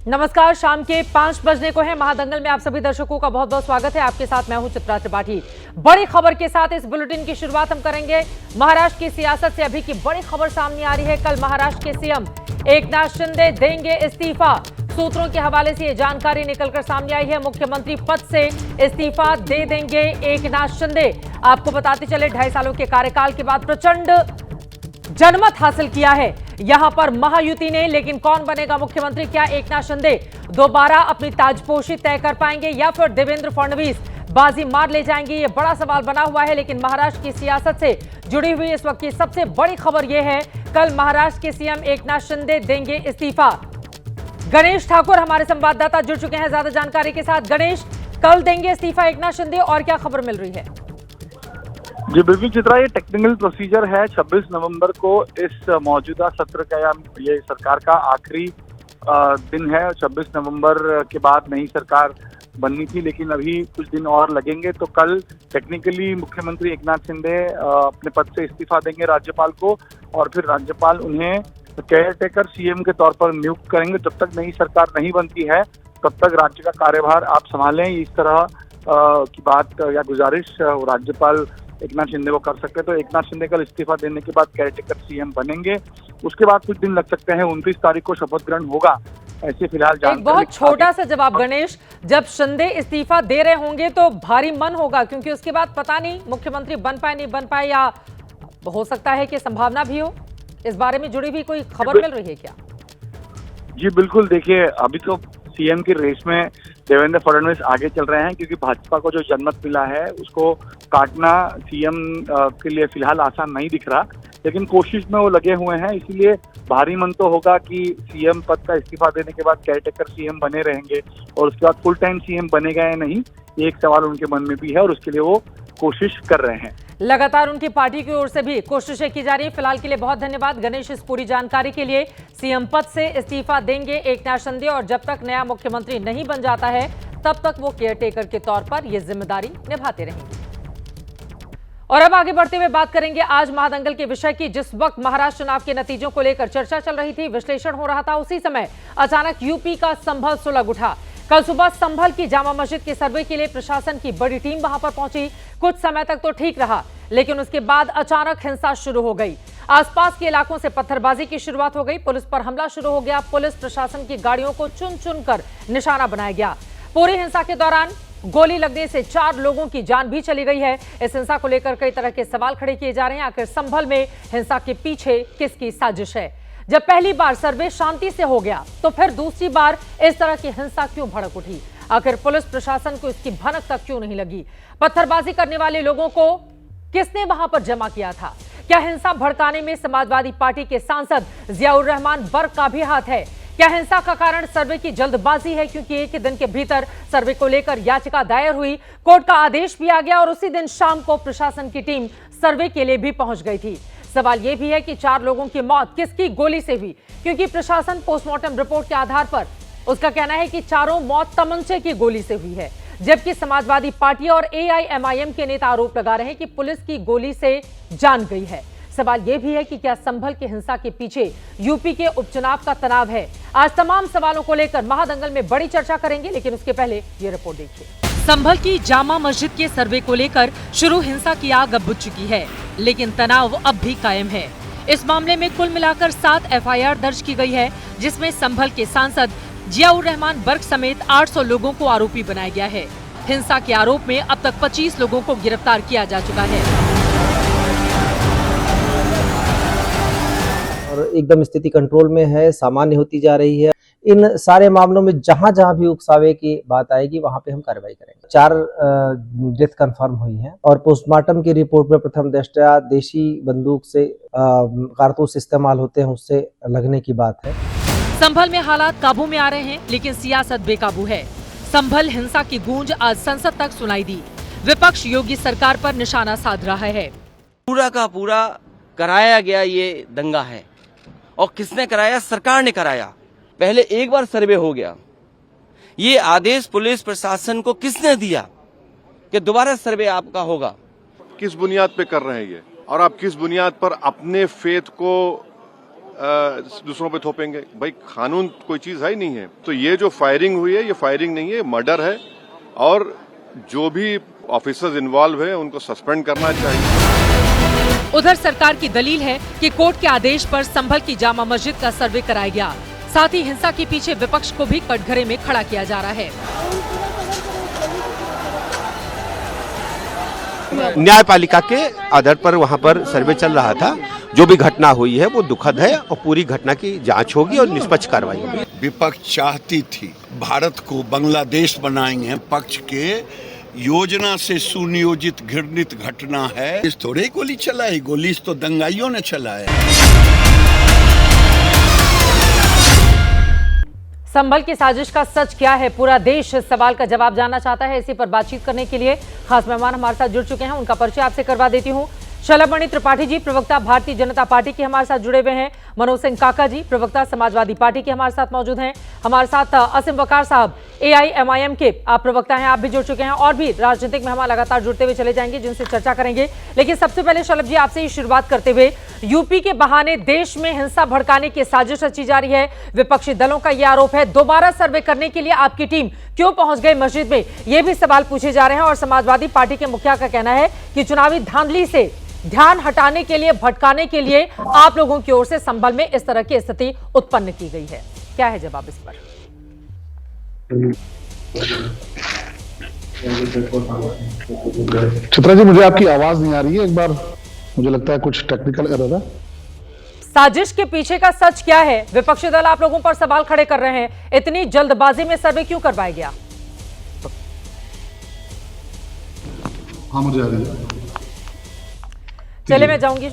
नमस्कार, शाम के 5 बजने को है। महादंगल में आप सभी दर्शकों का बहुत बहुत स्वागत है। आपके साथ मैं हूं चित्रा त्रिपाठी। बड़ी खबर के साथ इस बुलेटिन की शुरुआत हम करेंगे। महाराष्ट्र की सियासत से अभी की बड़ी खबर सामने आ रही है। कल महाराष्ट्र के सीएम एकनाथ शिंदे देंगे इस्तीफा। सूत्रों के हवाले से ये जानकारी निकलकर सामने आई है। मुख्यमंत्री पद से इस्तीफा दे देंगे एकनाथ शिंदे। आपको बताते चले, 2.5 सालों के कार्यकाल के बाद प्रचंड जनमत हासिल किया है यहां पर महायुति ने। लेकिन कौन बनेगा मुख्यमंत्री? क्या एकनाथ शिंदे दोबारा अपनी ताजपोशी तय कर पाएंगे या फिर देवेंद्र फडणवीस बाजी मार ले जाएंगे? ये बड़ा सवाल बना हुआ है। लेकिन महाराष्ट्र की सियासत से जुड़ी हुई इस वक्त की सबसे बड़ी खबर यह है, कल महाराष्ट्र के सीएम एकनाथ शिंदे देंगे इस्तीफा। गणेश ठाकुर हमारे संवाददाता जुड़ चुके हैं ज्यादा जानकारी के साथ। गणेश, कल देंगे इस्तीफा एकनाथ शिंदे और क्या खबर मिल रही है? जी बिल्कुल चित्रा, ये टेक्निकल प्रोसीजर है। 26 नवंबर को इस मौजूदा सत्र का या ये सरकार का आखिरी दिन है। 26 नवंबर के बाद नई सरकार बननी थी, लेकिन अभी कुछ दिन और लगेंगे। तो कल टेक्निकली मुख्यमंत्री एकनाथ शिंदे अपने पद से इस्तीफा देंगे राज्यपाल को, और फिर राज्यपाल उन्हें केयर टेकर सीएम के तौर पर नियुक्त करेंगे। जब तक नई सरकार नहीं बनती है तब तक राज्य का कार्यभार आप संभालें, इस तरह की बात या गुजारिश राज्यपाल एकनाथ शिंदे को कर सकते हैं। तो एकनाथ शिंदे कल इस्तीफा देने के बाद केयरटेकर सीएम बनेंगे। उसके बाद कुछ दिन लग सकते हैं। 29 तारीख को शपथ ग्रहण होगा, ऐसे फिलहाल एक बहुत छोटा सा जवाब गणेश, जब शिंदे इस्तीफा दे रहे होंगे तो भारी मन होगा, क्योंकि उसके बाद पता नहीं मुख्यमंत्री बन पाए नहीं बन पाए, या हो सकता है कि संभावना भी हो। इस बारे में जुड़ी हुई कोई खबर मिल रही है क्या? जी बिल्कुल, देखिए अभी तो सीएम की रेस में देवेंद्र फडणवीस आगे चल रहे हैं, क्योंकि भाजपा को जो जनमत मिला है उसको काटना सीएम के लिए फिलहाल आसान नहीं दिख रहा। लेकिन कोशिश में वो लगे हुए हैं, इसीलिए भारी मन तो होगा कि सीएम पद का इस्तीफा देने के बाद केयरटेकर सीएम बने रहेंगे, और उसके बाद फुल टाइम सीएम बनेगा या नहीं, ये एक सवाल उनके मन में भी है, और उसके लिए वो कोशिश कर रहे हैं। लगातार उनकी पार्टी की ओर से भी कोशिशें की जा रही है। फिलहाल के लिए बहुत धन्यवाद गणेश इस पूरी जानकारी के लिए। सीएम पद से इस्तीफा देंगे एकनाथ शिंदे, और जब तक नया मुख्यमंत्री नहीं बन जाता है तब तक वो केयरटेकर के तौर पर यह जिम्मेदारी निभाते रहेंगे। और अब आगे बढ़ते हुए बात करेंगे आज महादंगल के विषय की। जिस वक्त महाराष्ट्र चुनाव के नतीजों को लेकर चर्चा चल रही थी, विश्लेषण हो रहा था, उसी समय अचानक यूपी का संभल सुलग उठा। कल सुबह संभल की जामा मस्जिद के सर्वे के लिए प्रशासन की बड़ी टीम वहां पर पहुंची। कुछ समय तक तो ठीक रहा, लेकिन उसके बाद अचानक हिंसा शुरू हो गई। आसपास के इलाकों से पत्थरबाजी की शुरुआत हो गई। पुलिस पर हमला शुरू हो गया। पुलिस प्रशासन की गाड़ियों को चुन चुन कर निशाना बनाया गया। पूरी हिंसा के दौरान गोली लगने से 4 लोगों की जान भी चली गई है। इस हिंसा को लेकर कई तरह के सवाल खड़े किए जा रहे हैं। आखिर संभल में हिंसा के पीछे किसकी साजिश है? जब पहली बार सर्वे शांति से हो गया, तो फिर दूसरी बार इस तरह की हिंसा क्यों भड़क उठी? आखिर पुलिस प्रशासन को इसकी भनक तक क्यों नहीं लगी? पत्थरबाजी करने वाले लोगों को किसने वहां पर जमा किया था? क्या हिंसा भड़काने में समाजवादी पार्टी के सांसद जियाउर रहमान बर्क का भी हाथ है? क्या हिंसा का कारण सर्वे की जल्दबाजी है, क्योंकि एक ही दिन के भीतर सर्वे को लेकर याचिका दायर हुई, कोर्ट का आदेश भी आ गया और उसी दिन शाम को प्रशासन की टीम सर्वे के लिए भी पहुंच गई थी। सवाल यह भी है कि 4 लोगों की मौत किसकी गोली से हुई, क्योंकि प्रशासन पोस्टमार्टम रिपोर्ट के आधार पर उसका कहना है कि चारों मौत तमंचे की गोली से हुई है, जबकि समाजवादी पार्टी और एआईएमआईएम के नेता आरोप लगा रहे हैं कि पुलिस की गोली से जान गई है। सवाल यह भी है कि क्या संभल की हिंसा के पीछे यूपी के उपचुनाव का तनाव है? आज तमाम सवालों को लेकर महादंगल में बड़ी चर्चा करेंगे, लेकिन उसके पहले ये रिपोर्ट देखिए। संभल की जामा मस्जिद के सर्वे को लेकर शुरू हिंसा की आग अब बुझ चुकी है, लेकिन तनाव अब भी कायम है। इस मामले में कुल मिलाकर 7 एफआईआर दर्ज की गई है, जिसमें संभल के सांसद जियाउर रहमान बर्क समेत 800 लोगों को आरोपी बनाया गया है। हिंसा के आरोप में अब तक 25 लोगों को गिरफ्तार किया जा चुका है। और एकदम स्थिति कंट्रोल में है, सामान्य होती जा रही है। इन सारे मामलों में जहां जहां भी उकसावे की बात आएगी वहां पे हम कार्रवाई करेंगे। 4 डेथ कंफर्म हुई हैं, और पोस्टमार्टम की रिपोर्ट में प्रथम दृष्टया देशी बंदूक से कारतूस इस्तेमाल होते हैं, उससे लगने की बात है। संभल में हालात काबू में आ रहे हैं, लेकिन सियासत बेकाबू है। संभल हिंसा की गूंज आज संसद तक सुनाई दी। विपक्ष योगी सरकार पर निशाना साध रहा है। पूरा का पूरा कराया गया ये दंगा है, और किसने कराया? सरकार ने कराया। पहले एक बार सर्वे हो गया, ये आदेश पुलिस प्रशासन को किसने दिया कि दोबारा सर्वे आपका होगा? किस बुनियाद पे कर रहे हैं ये, और आप किस बुनियाद पर अपने फेथ को दूसरों पे थोपेंगे। भाई कानून कोई चीज है ही नहीं है। तो ये जो फायरिंग हुई है ये फायरिंग नहीं है, मर्डर है और जो भी ऑफिसर्स इन्वॉल्व है उनको सस्पेंड करना चाहिए। उधर सरकार की दलील है कि कोर्ट के आदेश पर संभल की जामा मस्जिद का सर्वे कराया गया। साथ ही हिंसा के पीछे विपक्ष को भी कटघरे में खड़ा किया जा रहा है। न्यायपालिका के आधार पर वहां पर सर्वे चल रहा था। जो भी घटना हुई है वो दुखद है और पूरी घटना की जांच होगी और निष्पक्ष कार्रवाई होगी। विपक्ष चाहती थी भारत को बांग्लादेश बनाएंगे, पक्ष के योजना से सुनियोजित घृणित घटना है। इस थोड़े गोली चलाई, गोली तो दंगाइयों ने चलाया। संभल की साजिश का सच क्या है, पूरा देश इस सवाल का जवाब जानना चाहता है। इसी पर बातचीत करने के लिए खास मेहमान हमारे साथ जुड़ चुके हैं। उनका परिचय आपसे करवा देती हूँ। शलभमणि त्रिपाठी जी, प्रवक्ता भारतीय जनता पार्टी के हमारे साथ जुड़े हुए हैं। मनोज सिंह काका जी, प्रवक्ता समाजवादी पार्टी के हमारे साथ मौजूद हैं। हमारे साथ असीम वकार साहब, AIMIM के आप प्रवक्ता हैं, आप भी जुड़ चुके हैं। और भी राजनीतिक में हम लगातार जुड़ते हुए चले जाएंगे जिनसे चर्चा करेंगे। लेकिन सबसे पहले शलभ जी आपसे ही शुरुआत करते हुए, यूपी के बहाने देश में हिंसा भड़काने की साजिश रची जा रही है। विपक्षी दलों का यह आरोप है। दोबारा सर्वे करने के लिए आपकी टीम क्यों पहुंच गई मस्जिद में, ये भी सवाल पूछे जा रहे हैं। और समाजवादी पार्टी के मुखिया का कहना है कि चुनावी धांधली से ध्यान हटाने के लिए, भटकाने के लिए आप लोगों की ओर से संभल में इस तरह की स्थिति उत्पन्न की गई है। क्या है जवाब इस पर? चित्रा जी, मुझे आपकी आवाज नहीं आ रही है। एक बार, मुझे लगता है कुछ टेक्निकल एरर है। साजिश के पीछे का सच क्या है? विपक्षी दल आप लोगों पर सवाल खड़े कर रहे हैं। इतनी जल्दबाजी में सर्वे क्यों करवाया गया? हाँ, मुझे आ रही है। चले मैं जाऊंगी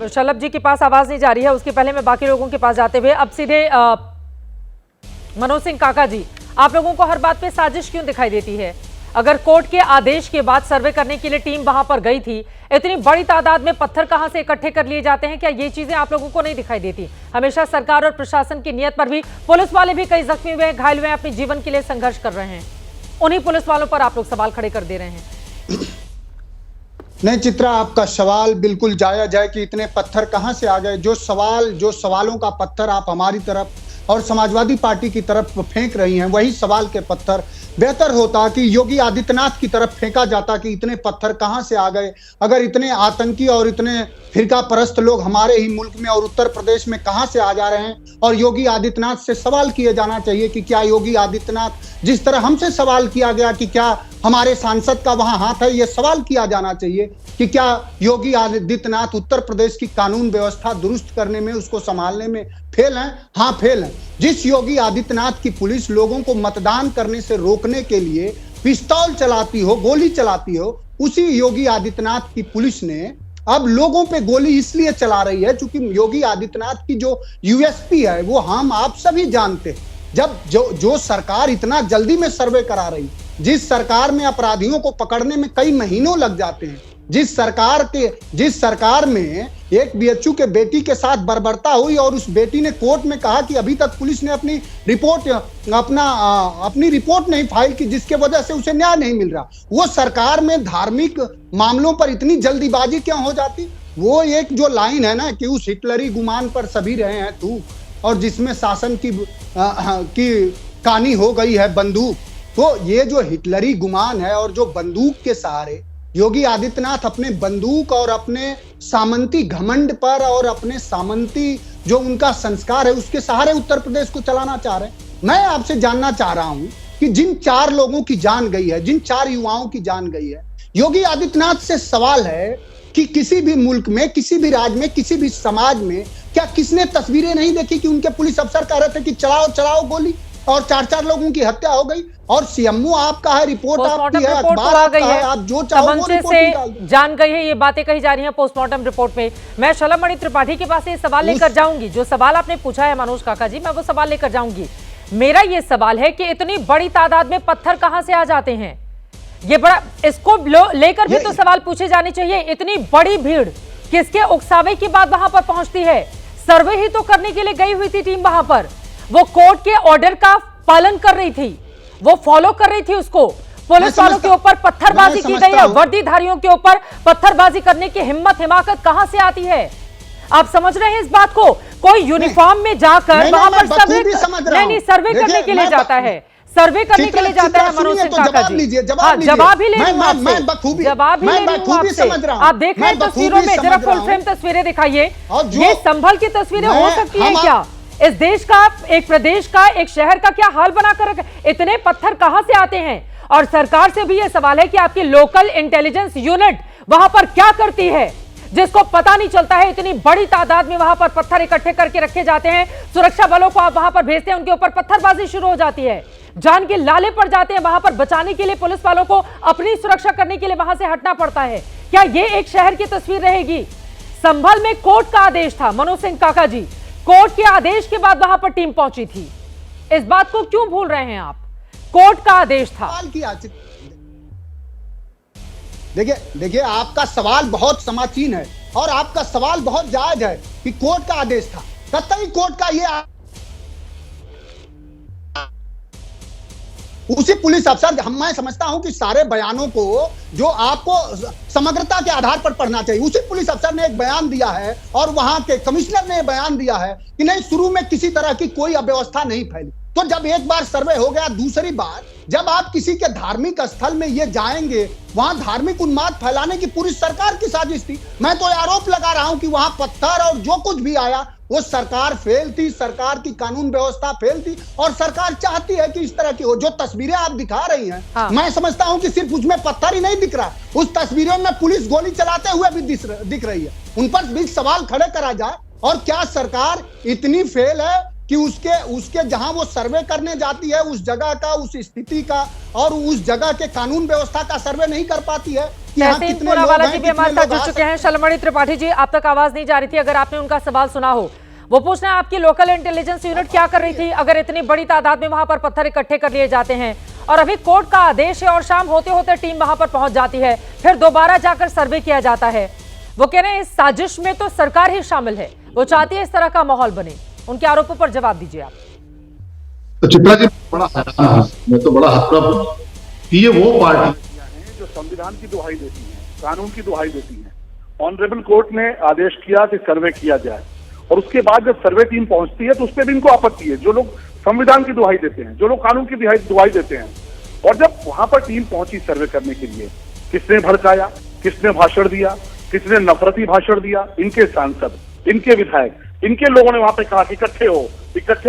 शलभ जी के पास, आवाज नहीं जा रही है। उसके पहले मैं बाकी लोगों के पास जाते हुए अब सीधे मनोज सिंह काका जी, आप लोगों को हर बात पे साजिश क्यों दिखाई देती है? अगर कोर्ट के आदेश के बाद सर्वे करने के लिए टीम वहां पर गई थी, इतनी बड़ी तादाद में पत्थर कहां से इकट्ठे कर लिए जाते हैं? क्या ये चीजें आप लोगों को नहीं दिखाई देती? हमेशा सरकार और प्रशासन की नीयत पर भी, पुलिस वाले भी कई जख्मी हुए हैं, घायल हुए हैं, अपने जीवन के लिए संघर्ष कर रहे हैं। उन्हीं पुलिस वालों पर आप लोग सवाल खड़े कर दे रहे हैं। नहीं चित्रा, आपका सवाल बिल्कुल जायज है कि इतने पत्थर कहां से आ गए। जो सवालों का पत्थर आप हमारी तरफ और समाजवादी पार्टी की तरफ फेंक रही हैं, वही सवाल के पत्थर बेहतर होता कि योगी आदित्यनाथ की तरफ फेंका जाता कि इतने पत्थर कहां से आ गए। अगर इतने आतंकी और इतने फिरका परस्त लोग हमारे ही मुल्क में और उत्तर प्रदेश में कहां से आ जा रहे हैं, और योगी आदित्यनाथ से सवाल किए जाना चाहिए कि क्या योगी आदित्यनाथ, जिस तरह हमसे सवाल किया गया कि क्या हमारे सांसद का वहां हाथ है, यह सवाल किया जाना चाहिए कि क्या योगी आदित्यनाथ उत्तर प्रदेश की कानून व्यवस्था दुरुस्त करने में, उसको संभालने में फेल हैं? हाँ, फेल हैं। जिस योगी आदित्यनाथ की पुलिस लोगों को मतदान करने से रोकने के लिए पिस्तौल चलाती हो, गोली चलाती हो, उसी योगी आदित्यनाथ की पुलिस ने अब लोगों पे गोली इसलिए चला रही है क्योंकि योगी आदित्यनाथ की जो USP है वो हम आप सभी जानते हैं। जब जो सरकार इतना जल्दी में सर्वे करा रही, जिस सरकार में अपराधियों को पकड़ने में कई महीनों लग जाते हैं, जिस सरकार में एक BHU के बेटी के साथ बर्बरता हुई और उस बेटी ने कोर्ट में कहा कि अभी तक पुलिस ने अपनी रिपोर्ट नहीं फाइल की, जिसके वजह से उसे न्याय नहीं मिल रहा, वो सरकार में धार्मिक मामलों पर इतनी जल्दीबाजी क्यों हो जाती? वो एक जो लाइन है ना कि उस हिटलरी गुमान पर सभी रहे हैं तू, और जिसमें शासन की कहानी हो गई है बंदूक। तो ये जो हिटलरी गुमान है और जो बंदूक के सहारे योगी आदित्यनाथ अपने बंदूक और अपने सामंती घमंड पर और अपने सामंती जो उनका संस्कार है उसके सहारे उत्तर प्रदेश को चलाना चाह रहे हैं। मैं आपसे जानना चाह रहा हूं कि जिन 4 लोगों की जान गई है, जिन 4 युवाओं की जान गई है, योगी आदित्यनाथ से सवाल है कि किसी भी मुल्क में, किसी भी राज्य में, किसी भी समाज में क्या किसने तस्वीरें नहीं देखी कि उनके पुलिस अफसर कह रहे थे कि चलाओ गोली, और 4 लोगों की हत्या हो गई? और CMO आपका है, रिपोर्ट आपकी है, अखबार आपका है, आप जो चाहो वो रिपोर्ट निकाल दो। जान गई है, ये बातें कही जा रही हैं पोस्टमार्टम रिपोर्ट में। मैं शलभमणि त्रिपाठी के पास ये सवाल लेकर जाऊंगी, जो सवाल आपने पूछा है मनोज काका जी, मैं वो सवाल लेकर जाऊंगी। मेरा ये सवाल है कि इतनी बड़ी तादाद में पत्थर कहां से आ जाते हैं? ये बड़ा, इसको लेकर भी तो सवाल पूछे जाने चाहिए। इतनी बड़ी भीड़ किसके उकसावे की बात वहां पर पहुंचती है? सर्वे ही तो करने के लिए गई हुई थी टीम वहां पर, वो कोर्ट के ऑर्डर का पालन कर रही थी, वो फॉलो कर रही थी उसको। पुलिस वालों के ऊपर पत्थरबाजी की गई है, वर्दीधारियों के ऊपर पत्थरबाजी करने की हिम्मत हिमाकत कहां से आती है? आप समझ रहे हैं इस बात को? कोई यूनिफॉर्म में जाकर नहीं, वहां मैं पर सर्वे बखूबी समझ रहा नहीं हूं। सर्वे करने देखिए, के लिए मैं जाता है, सर्वे करने के लिए जाता है मनोज सिंह काका जवाब जी। लीजिए, हाँ, जवाब ही ले रही हूं मैं आपसे। बखूबी जवाब ही ले रही हूं आपसे। समझ रहा हूं। आप देख रहे हैं मैं तस्वीरों में, बखूबी जरा समझ रहा फुल फ्रेम तस्वीरें दिखाइए। और जो- ये संभल की तस्वीरें हो मैं- सकती है हम- क्या? इस देश का, एक प्रदेश का, एक शहर का क्या हाल बनाकर रखा? इतने पत्थर कहां से आते हैं? और सरकार से भी यह सवाल है कि आपकी लोकल इंटेलिजेंस यूनिट वहां पर क्या करती है, जिसको पता नहीं चलता है? इतनी बड़ी तादाद में वहां पर पत्थर इकट्ठे करके रखे जाते हैं, सुरक्षा बलों को आप वहां पर भेजते हैं, उनके ऊपर पत्थरबाजी शुरू हो जाती है, जान के लाले पड़ जाते हैं। वहां पर बचाने के लिए पुलिस वालों को अपनी सुरक्षा करने के लिए वहां से हटना पड़ता है। क्या यह एक शहर की तस्वीर रहेगी? संभल में कोर्ट का आदेश था मनोज सिंह काका जी, कोर्ट के आदेश के बाद वहां पर टीम पहुंची थी। इस बात को क्यों भूल रहे हैं आप? कोर्ट का आदेश था। देखिए आपका सवाल बहुत समाचीन है और आपका सवाल बहुत जायज है कि कोर्ट का आदेश था। कतई कोर्ट का ये उसी पुलिस अफसर, मैं समझता हूं कि सारे बयानों को जो आपको समग्रता के आधार पर पढ़ना चाहिए, उसी पुलिस अफसर ने एक बयान दिया है और वहां के कमिश्नर ने बयान दिया है कि नहीं, शुरू में किसी तरह की कोई अव्यवस्था नहीं फैली। तो जब एक बार सर्वे हो गया, दूसरी बार जब आप किसी के धार्मिक स्थल में ये जाएंगे, वहां धार्मिक उन्माद फैलाने की पूरी सरकार की साजिश थी। मैं तो आरोप लगा रहा हूं कि वहां पत्थर और जो कुछ भी आया वो सरकार फेल थी, सरकार की कानून व्यवस्था फेल थी और सरकार चाहती है कि इस तरह की हो। जो तस्वीरें आप दिखा रही हैं, हाँ। मैं समझता हूं कि सिर्फ उसमें पत्थर ही नहीं दिख रहा, उस तस्वीरों में पुलिस गोली चलाते हुए भी दिख रही है। उन पर भी सवाल खड़े करा जाए। और क्या सरकार इतनी फेल है कि उसके जहां वो सर्वे करने जाती है, उस जगह का, उस स्थिति का और उस जगह के कानून व्यवस्था का सर्वे नहीं कर पाती है कि यहाँ कितने लोग हैं, जी भी हमारे साथ जुड़ चुके हैं। शलमणि त्रिपाठी जी, आप तक आवाज नहीं जा रही थी, अगर आपने उनका सवाल सुना हो। वो पूछ रहे हैं आपकी लोकल इंटेलिजेंस यूनिट क्या कर रही थी अगर इतनी बड़ी तादाद में वहां पर पत्थर इकट्ठे कर लिए जाते हैं? और अभी कोर्ट का आदेश है और शाम होते होते टीम वहां पर पहुंच जाती है, फिर दोबारा जाकर सर्वे किया जाता है। वो कह रहे हैं इस साजिश में तो सरकार ही शामिल है, वो चाहती है इस तरह का माहौल बने। उनके आरोपों पर जवाब दीजिए आप। तो चित्रा जी, बड़ा मैं तो बड़ा हतप्रभ कि ये वो पार्टी हैं जो संविधान की दुहाई देती है, कानून की दुहाई देती है। ऑनरेबल कोर्ट ने आदेश किया कि सर्वे किया जाए और उसके बाद जब सर्वे टीम पहुंचती है तो उस पर भी इनको आपत्ति है। जो लोग संविधान की दुहाई देते हैं, जो लोग कानून की दुहाई देते हैं, और जब वहां पर टीम पहुंची सर्वे करने के लिए, किसने भड़काया, किसने भाषण दिया, किसने नफरती भाषण दिया? इनके सांसद, इनके विधायक, इनके लोगों ने वहां पे कहा कि इकट्ठे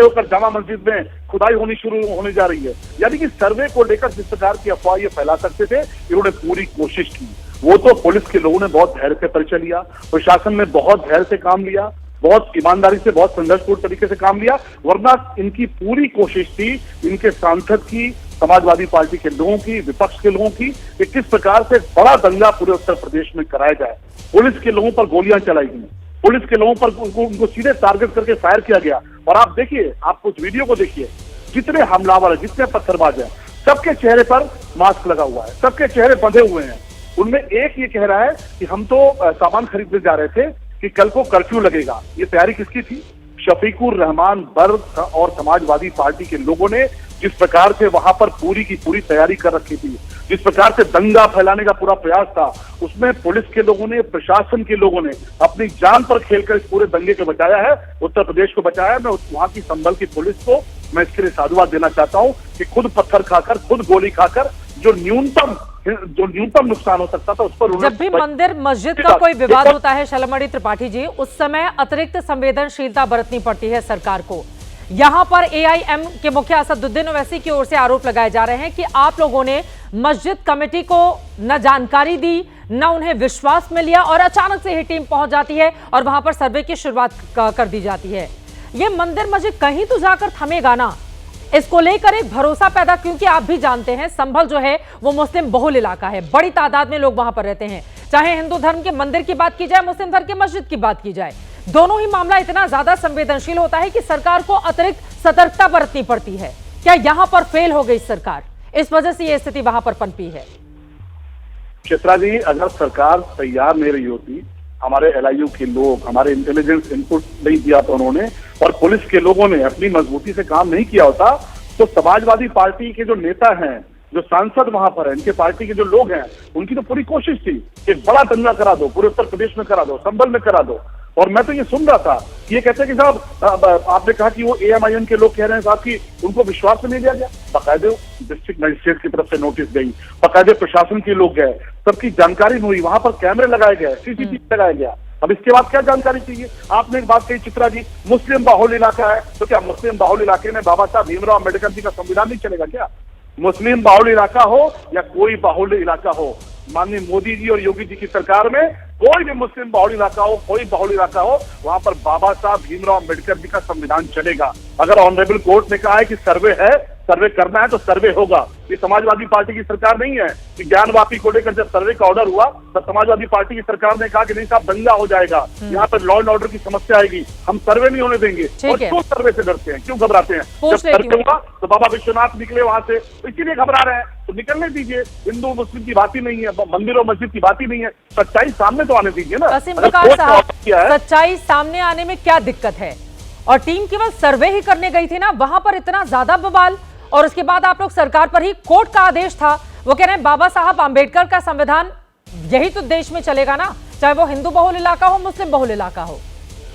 होकर जामा मस्जिद में खुदाई होने जा रही है। यानी कि सर्वे को लेकर जिस प्रकार की अफवाह ये फैला सकते थे, इन्होंने पूरी कोशिश की। वो तो पुलिस के लोगों ने बहुत धैर्य से परिचय लिया, प्रशासन ने बहुत धैर्य से काम लिया, बहुत ईमानदारी से, बहुत संघर्षपूर्ण तरीके से काम लिया। वरना इनकी पूरी कोशिश थी, इनके सांसद की, समाजवादी पार्टी के लोगों की, विपक्ष के लोगों की, कि किस प्रकार से बड़ा दंगा पूरे उत्तर प्रदेश में कराया जाए। पुलिस के लोगों पर गोलियां चलाई गई, पुलिस के लोगों पर उनको सीधे टारगेट करके फायर किया गया। और आप देखिए, आप कुछ वीडियो को देखिए, जितने हमलावर है, जितने पत्थरबाज है, सबके चेहरे पर मास्क लगा हुआ है, सबके चेहरे बंधे हुए हैं। उनमें एक ये कह रहा है कि हम तो सामान खरीदने जा रहे थे कि कल को कर्फ्यू लगेगा। ये तैयारी किसकी थी? शफीकुर रहमान बर्ग और समाजवादी पार्टी के लोगों ने जिस प्रकार से वहां पर पूरी की पूरी तैयारी कर रखी थी, जिस प्रकार से दंगा फैलाने का पूरा प्रयास था, उसमें पुलिस के लोगों ने, प्रशासन के लोगों ने अपनी जान पर खेलकर इस पूरे दंगे को बचाया है, उत्तर प्रदेश को बचाया है। मैं वहां की संभल की पुलिस को मैं इसके लिए साधुवाद देना चाहता हूं कि खुद पत्थर खाकर, खुद गोली खाकर जो न्यूनतम नुकसान हो सकता था उस पर जब भी मंदिर मस्जिद का कोई विवाद होता है शलमणि त्रिपाठी जी, उस समय अतिरिक्त संवेदनशीलता बरतनी पड़ती है सरकार को। यहां पर एआईएम के मुखिया असदुद्दीन ओवैसी की ओर से आरोप लगाए जा रहे हैं कि आप लोगों ने मस्जिद कमेटी को न जानकारी दी, न उन्हें विश्वास में लिया और अचानक से ही टीम पहुंच जाती है और वहां पर सर्वे की शुरुआत कर दी जाती है। ये मंदिर मस्जिद कहीं तो जाकर थमेगा ना, इसको लेकर एक भरोसा पैदा, क्योंकि आप भी जानते हैं संभल जो है वो मुस्लिम बहुल इलाका है, बड़ी तादाद में लोग वहां पर रहते हैं। चाहे हिंदू धर्म के मंदिर की बात की जाए, मुस्लिम धर्म के मस्जिद की बात की जाए, दोनों ही मामला इतना ज्यादा संवेदनशील होता है कि सरकार को अतिरिक्त सतर्कता बरतनी पड़ती है। क्या यहां पर फेल हो गई सरकार, इस वजह से यह स्थिति वहां पर पनपी है? चित्रा जी, अगर सरकार तैयार नहीं रही होती, हमारे एलआईयू के लोग, हमारे इंटेलिजेंस इनपुट नहीं दिया था उन्होंने, और पुलिस के लोगों ने अपनी मजबूती से काम नहीं किया होता, तो समाजवादी पार्टी के जो नेता हैं, जो सांसद वहां पर हैं, इनके पार्टी के जो लोग हैं, उनकी तो पूरी कोशिश थी कि बड़ा दंगा करा दो, पूरे उत्तर प्रदेश में करा दो, संभल में करा दो। और मैं तो ये सुन रहा था कि ये कहते हैं कि साहब आपने कहा कि वो AMIN के लोग कह रहे हैं साहब कि उनको विश्वास में नहीं लिया गया। बाकायदे डिस्ट्रिक्ट मजिस्ट्रेट की तरफ से नोटिस गई, बाकायदे प्रशासन के लोग गए, सबकी जानकारी हुई, वहां पर कैमरे लगाए गए, CCTV लगाया गया। अब इसके बाद क्या जानकारी चाहिए? आपने एक बात कही चित्रा जी, मुस्लिम बाहुल इलाका है, तो क्या मुस्लिम बाहुल इलाके में बाबा साहब भीमराव अम्बेडकर जी का संविधान नहीं चलेगा क्या? मुस्लिम बाहुल इलाका हो या कोई बाहुल इलाका हो, माननीय मोदी जी और योगी जी की सरकार में कोई भी मुस्लिम बाहुल इलाका हो, कोई बाहुल इलाका हो, वहां पर बाबा साहब भीमराव अम्बेडकर जी का संविधान चलेगा। अगर ऑनरेबल कोर्ट ने कहा है कि सर्वे है, सर्वे करना है तो सर्वे होगा। ये समाजवादी पार्टी की सरकार नहीं है कि ज्ञानवापी को लेकर जब सर्वे का ऑर्डर हुआ तब समाजवादी पार्टी की सरकार ने कहा कि नहीं साहब दंगा हो जाएगा, यहाँ पर लॉ एंड ऑर्डर की समस्या आएगी, हम सर्वे नहीं होने देंगे। और क्यों सर्वे से डरते हैं, क्यों घबराते हैं? जब सर्वे हुआ तो बाबा विश्वनाथ निकले वहां से, तो इसीलिए घबरा रहे हैं। तो निकलने दीजिए, हिंदू मुस्लिम की बात ही नहीं है, मंदिर और मस्जिद की बात ही नहीं है, सच्चाई सामने तो आने दीजिए ना। सच्चाई सामने आने में क्या दिक्कत है? और टीम केवल सर्वे ही करने गई थी ना, वहां पर इतना ज्यादा बवाल, और उसके बाद आप लोग सरकार पर ही कोर्ट का आदेश था, वो कह रहे हैं बाबा साहब आंबेडकर का संविधान यही तो देश में चलेगा ना, चाहे वो हिंदू बहुल इलाका हो, मुस्लिम बहुल इलाका हो।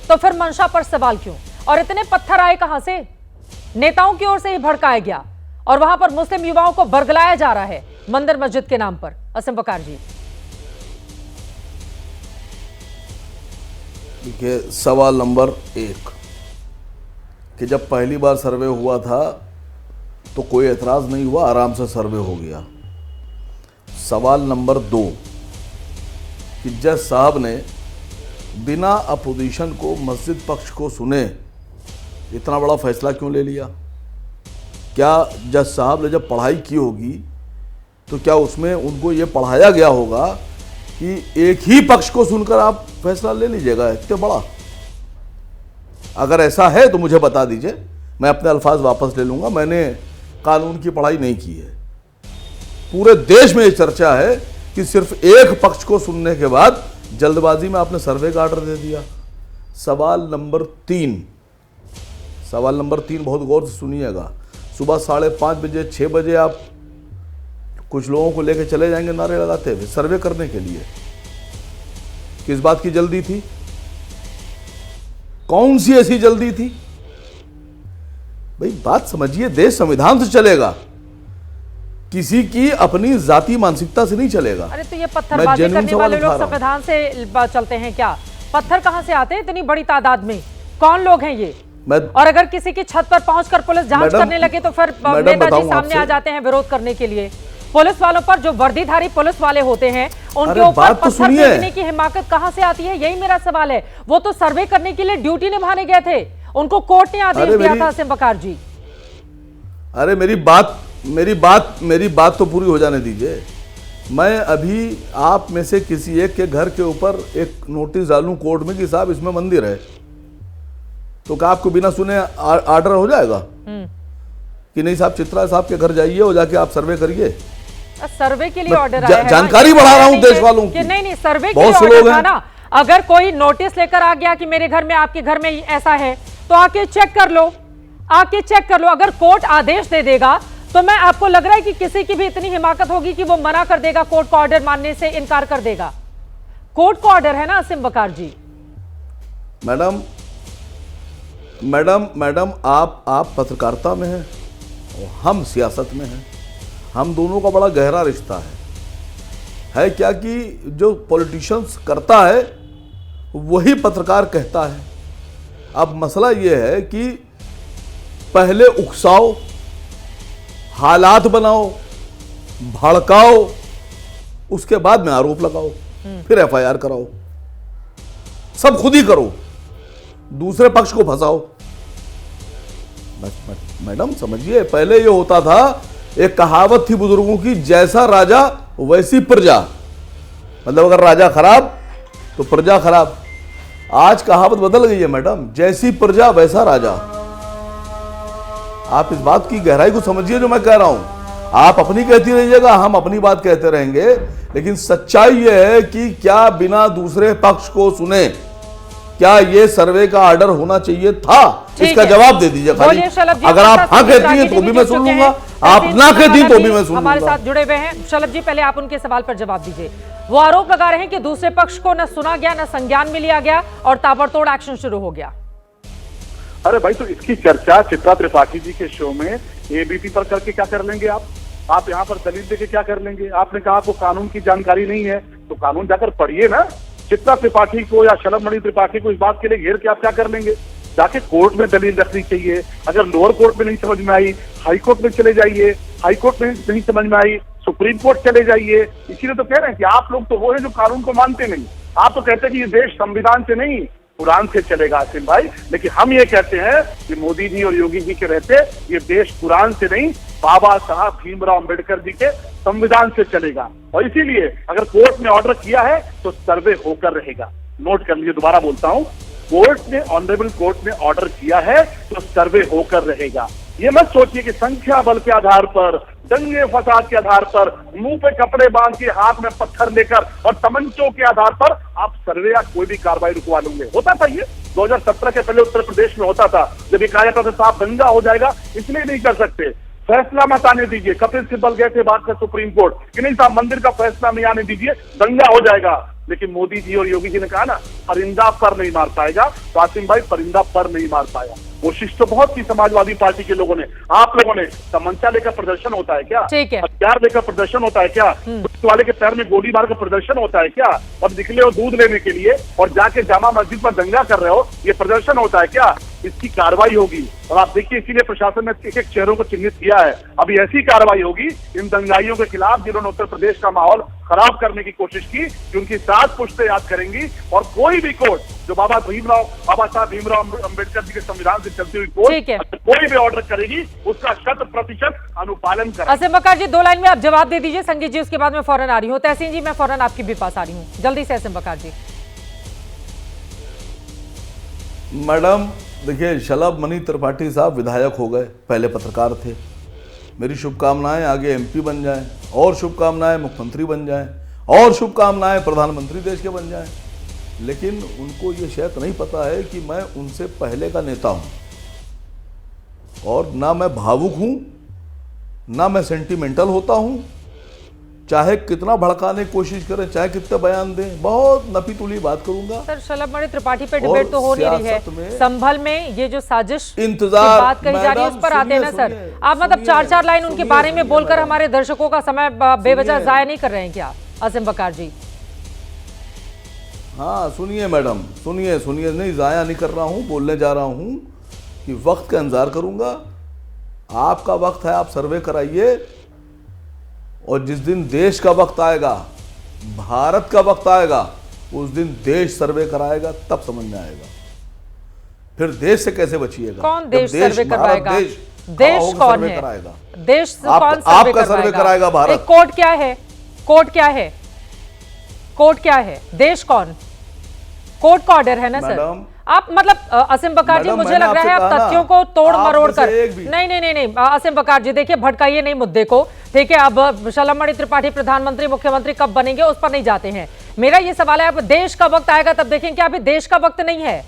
तो फिर मंशा पर सवाल क्यों? और इतने पत्थर आए कहां से? नेताओं की ओर से ही भड़काया गया, और वहां पर मुस्लिम युवाओं को बरगलाया जा रहा है मंदिर मस्जिद के नाम पर। असीम वकार जी, देखिए, सवाल नंबर 1 कि जब पहली बार सर्वे हुआ था तो कोई एतराज़ नहीं हुआ, आराम से सर्वे हो गया। सवाल नंबर 2 कि जज साहब ने बिना अपोजिशन को, मस्जिद पक्ष को सुने इतना बड़ा फैसला क्यों ले लिया? क्या जज साहब ने जब पढ़ाई की होगी तो क्या उसमें उनको ये पढ़ाया गया होगा कि एक ही पक्ष को सुनकर आप फैसला ले लीजिएगा इतने बड़ा? अगर ऐसा है तो मुझे बता दीजिए, मैं अपने अल्फाज वापस ले लूँगा। मैंने कानून की पढ़ाई नहीं की है। पूरे देश में ये चर्चा है कि सिर्फ एक पक्ष को सुनने के बाद जल्दबाजी में आपने सर्वे का ऑर्डर दे दिया। सवाल नंबर 3 बहुत गौर से सुनिएगा। सुबह 5:30 बजे 6 बजे आप कुछ लोगों को लेकर चले जाएंगे नारे लगाते हुए सर्वे करने के लिए। किस बात की जल्दी थी? कौन सी ऐसी जल्दी थी? भाई बात समझिए, देश संविधान से चलेगा, किसी की अपनी जाति मानसिकता से नहीं चलेगा। अरे तो ये पत्थरबाजी करने वाले लोग संविधान से चलते हैं क्या? पत्थर कहां से आते हैं इतनी बड़ी तादाद में? कौन लोग हैं ये? और अगर किसी की छत पर पहुंचकर पुलिस जांच करने लगे तो फिर नेताजी सामने आ जाते हैं विरोध करने के लिए। पुलिस वालों पर, जो वर्दीधारी पुलिस वाले होते हैं, उनके ऊपर पत्थर फेंकने की हिम्मत कहां से आती है? यही मेरा सवाल है। वो तो सर्वे करने के लिए ड्यूटी निभाने गए थे, उनको कोर्ट ने आदेश दिया था। असीम वकार जी, अरे मेरी बात तो पूरी हो जाने दीजिए। मैं अभी आप में से किसी एक के घर के ऊपर एक नोटिस डालूं कोर्ट में कि साहब इसमें मंदिर है, तो क्या आपको बिना सुने ऑर्डर हो जाएगा कि नहीं साहब चित्रा साहब के घर जाइए और जाके आप सर्वे करिए? सर्वे के लिए ऑर्डर आया है, जानकारी बढ़ा रहा हूं देश वालों की। नहीं, सर्वे के लिए ऑर्डर था ना। अगर कोई नोटिस लेकर आ गया कि मेरे घर में, आपके घर में ऐसा है, तो आके चेक कर लो, अगर कोर्ट आदेश दे देगा तो मैं, आपको लग रहा है कि किसी की भी इतनी हिमाकत होगी कि वो मना कर देगा, कोर्ट का ऑर्डर मानने से इनकार कर देगा? कोर्ट का ऑर्डर है ना असीम वकार जी। मैडम आप पत्रकारिता में हैं और हम सियासत में हैं। हम दोनों का बड़ा गहरा रिश्ता है क्या कि जो पॉलिटिशियंस करता है वही पत्रकार कहता है। अब मसला यह है कि पहले उकसाओ, हालात बनाओ, भड़काओ, उसके बाद में आरोप लगाओ, फिर FIR कराओ, सब खुद ही करो, दूसरे पक्ष को फंसाओ। मैडम समझिए, पहले ये होता था, एक कहावत थी बुजुर्गों की, जैसा राजा वैसी प्रजा। मतलब अगर राजा खराब तो प्रजा खराब। आज कहावत बदल गई है मैडम, जैसी प्रजा वैसा राजा। आप इस बात की गहराई को समझिए जो मैं कह रहा हूं। आप अपनी कहती रहिएगा, हम अपनी बात कहते रहेंगे, लेकिन सच्चाई यह है कि क्या बिना दूसरे पक्ष को सुने क्या ये सर्वे का ऑर्डर होना चाहिए था? इसका जवाब दे दीजिए खाली। अगर आप हाँ कहती हैं तो भी मैं सुन लूंगा, आप ना कह दी तो भी मैं सुन हमारे लूंगा। साथ जुड़े हुए हैं। शलभ जी, पहले आप उनके सवाल पर जवाब दीजिए। वो आरोप लगा रहे हैं कि दूसरे पक्ष को न सुना गया, न संज्ञान में लिया गया और ताबड़तोड़ एक्शन शुरू हो गया। अरे भाई, तो इसकी चर्चा चित्रा त्रिपाठी जी के शो में एबीपी पर करके क्या कर लेंगे आप यहाँ पर दलील देके क्या कर लेंगे? आपने कहा आपको कानून की जानकारी नहीं है, तो कानून जाकर पढ़िए ना। चित्रा त्रिपाठी को या शलभ मणि त्रिपाठी को इस बात के लिए घेर के आप क्या कर लेंगे? जाके कोर्ट में दलील रखनी चाहिए। अगर लोअर कोर्ट में नहीं समझ में आई, हाई कोर्ट में चले जाइए। हाई कोर्ट में नहीं समझ में आई, सुप्रीम कोर्ट चले जाइए। इसीलिए तो कह रहे हैं कि आप लोग तो वो है जो कानून को मानते नहीं। आप तो कहते हैं कि ये देश संविधान से नहीं कुरान से चलेगा आसिम भाई, लेकिन हम ये कहते हैं कि मोदी जी और योगी जी के रहते ये देश कुरान से नहीं, बाबा साहब भीमराव अम्बेडकर जी के संविधान से चलेगा। और इसीलिए अगर कोर्ट ने ऑर्डर किया है तो सर्वे होकर रहेगा। नोट कर लीजिए, दोबारा बोलता हूँ, कोर्ट ने, ऑनरेबल कोर्ट ने ऑर्डर किया है तो सर्वे होकर रहेगा। ये मत सोचिए कि संख्या बल के आधार पर, दंगे फसाद के आधार पर, मुंह पे कपड़े बांध के हाथ में पत्थर लेकर और तमंचों के आधार पर आप सर्वे या कोई भी कार्रवाई रुकवा लेंगे। होता था ये 2017 के पहले उत्तर प्रदेश में होता था, जब ये कहा जाता था साहब दंगा हो जाएगा, इसलिए नहीं कर सकते। फैसला मत आने दीजिए। कपिल सिब्बल गए थे बात कर सुप्रीम कोर्ट कि नहीं साहब मंदिर का फैसला नहीं आने दीजिए, दंगा हो जाएगा। लेकिन मोदी जी और योगी जी ने कहा ना परिंदा पर नहीं मार पाएगा, तो आसिम भाई परिंदा पर नहीं मार पाया। कोशिश तो बहुत की समाजवादी पार्टी के लोगों ने, आप लोगों ने। तमंचा लेकर प्रदर्शन होता है क्या? ठीक है। हथियार लेकर प्रदर्शन होता है क्या? पुलिस वाले के पैर में गोली मार कर प्रदर्शन होता है क्या? अब निकले हो दूध लेने के लिए और जाके जामा मस्जिद पर दंगा कर रहे हो, ये प्रदर्शन होता है क्या? इसकी कार्रवाई होगी। और आप देखिए, इसीलिए प्रशासन ने एक एक चेहरों को चिन्हित किया है। अभी ऐसी कार्रवाई होगी इन दंगाइयों के खिलाफ जिन्होंने उत्तर प्रदेश का माहौल खराब करने की कोशिश की, कि उनकी 7 पुश्तें याद करेंगी। और कोई भी कोर्ट जो बाबा साहब भीमराव अम्बेडकर जी के संविधान से चलती हुई कोर्ट कोई भी ऑर्डर करेगी, उसका 100% अनुपालन करेगी। असीम बकार जी, 2 लाइन में आप जवाब दे दीजिए। संगीत जी, उसके बाद मैं फौरन आ रही हूँ। तहसीन जी, मैं फौरन आपके भी पास आ रही हूँ, जल्दी से असीम बकार जी। मैडम देखिए, शलभ मणि त्रिपाठी साहब विधायक हो गए, पहले पत्रकार थे। मेरी शुभकामनाएं आगे एमपी बन जाएं, और शुभकामनाएं मुख्यमंत्री बन जाएं, और शुभकामनाएं प्रधानमंत्री देश के बन जाएं। लेकिन उनको ये शायद नहीं पता है कि मैं उनसे पहले का नेता हूं, और ना मैं भावुक हूं, ना मैं सेंटिमेंटल होता हूं। चाहे कितना भड़काने की कोशिश करें, चाहे कितने बयान दें, बहुत नपी तुली बात करूंगा। सर, शलभ मणि त्रिपाठी पे डिबेट तो हो नहीं रही है। संभल में ये जो साजिश इंतजार बात कही जा रही है, उस पर आते हैं ना सर। आप मतलब 4-4 लाइन उनके बारे में बोलकर हमारे दर्शकों का समय बेवजह जाया नहीं कर रहे हैं क्या असीम बकार जी? हाँ सुनिए मैडम, सुनिए, नहीं जाया नहीं कर रहा हूँ, बोलने जा रहा हूँ कि वक्त का इंतजार करूंगा। आपका वक्त है, आप सर्वे कराइए, और जिस दिन देश का वक्त आएगा, भारत का वक्त आएगा, उस दिन देश सर्वे कराएगा, तब समझ में आएगा। फिर देश से कैसे बचिएगा? कौन देश सर्वे करवाएगा? देश कौन है? देश कौन आपका सर्वे कराएगा? भारत। कोर्ट क्या है? कोर्ट क्या है? कोर्ट क्या है? देश कौन? कोर्ट का ऑर्डर है ना सर। आप मतलब असीम बकार जी, मुझे लग रहा है आप तथ्यों को तोड़ मरोड़ कर नहीं असीम बकार जी, देखिए भटकाइए नहीं मुद्दे को। ठीक है, अब शलभ मणि त्रिपाठी प्रधानमंत्री मुख्यमंत्री कब बनेंगे उस पर नहीं जाते हैं। मेरा ये सवाल है, अब देश का वक्त आएगा तब देखें। क्या अभी देश का वक्त नहीं है?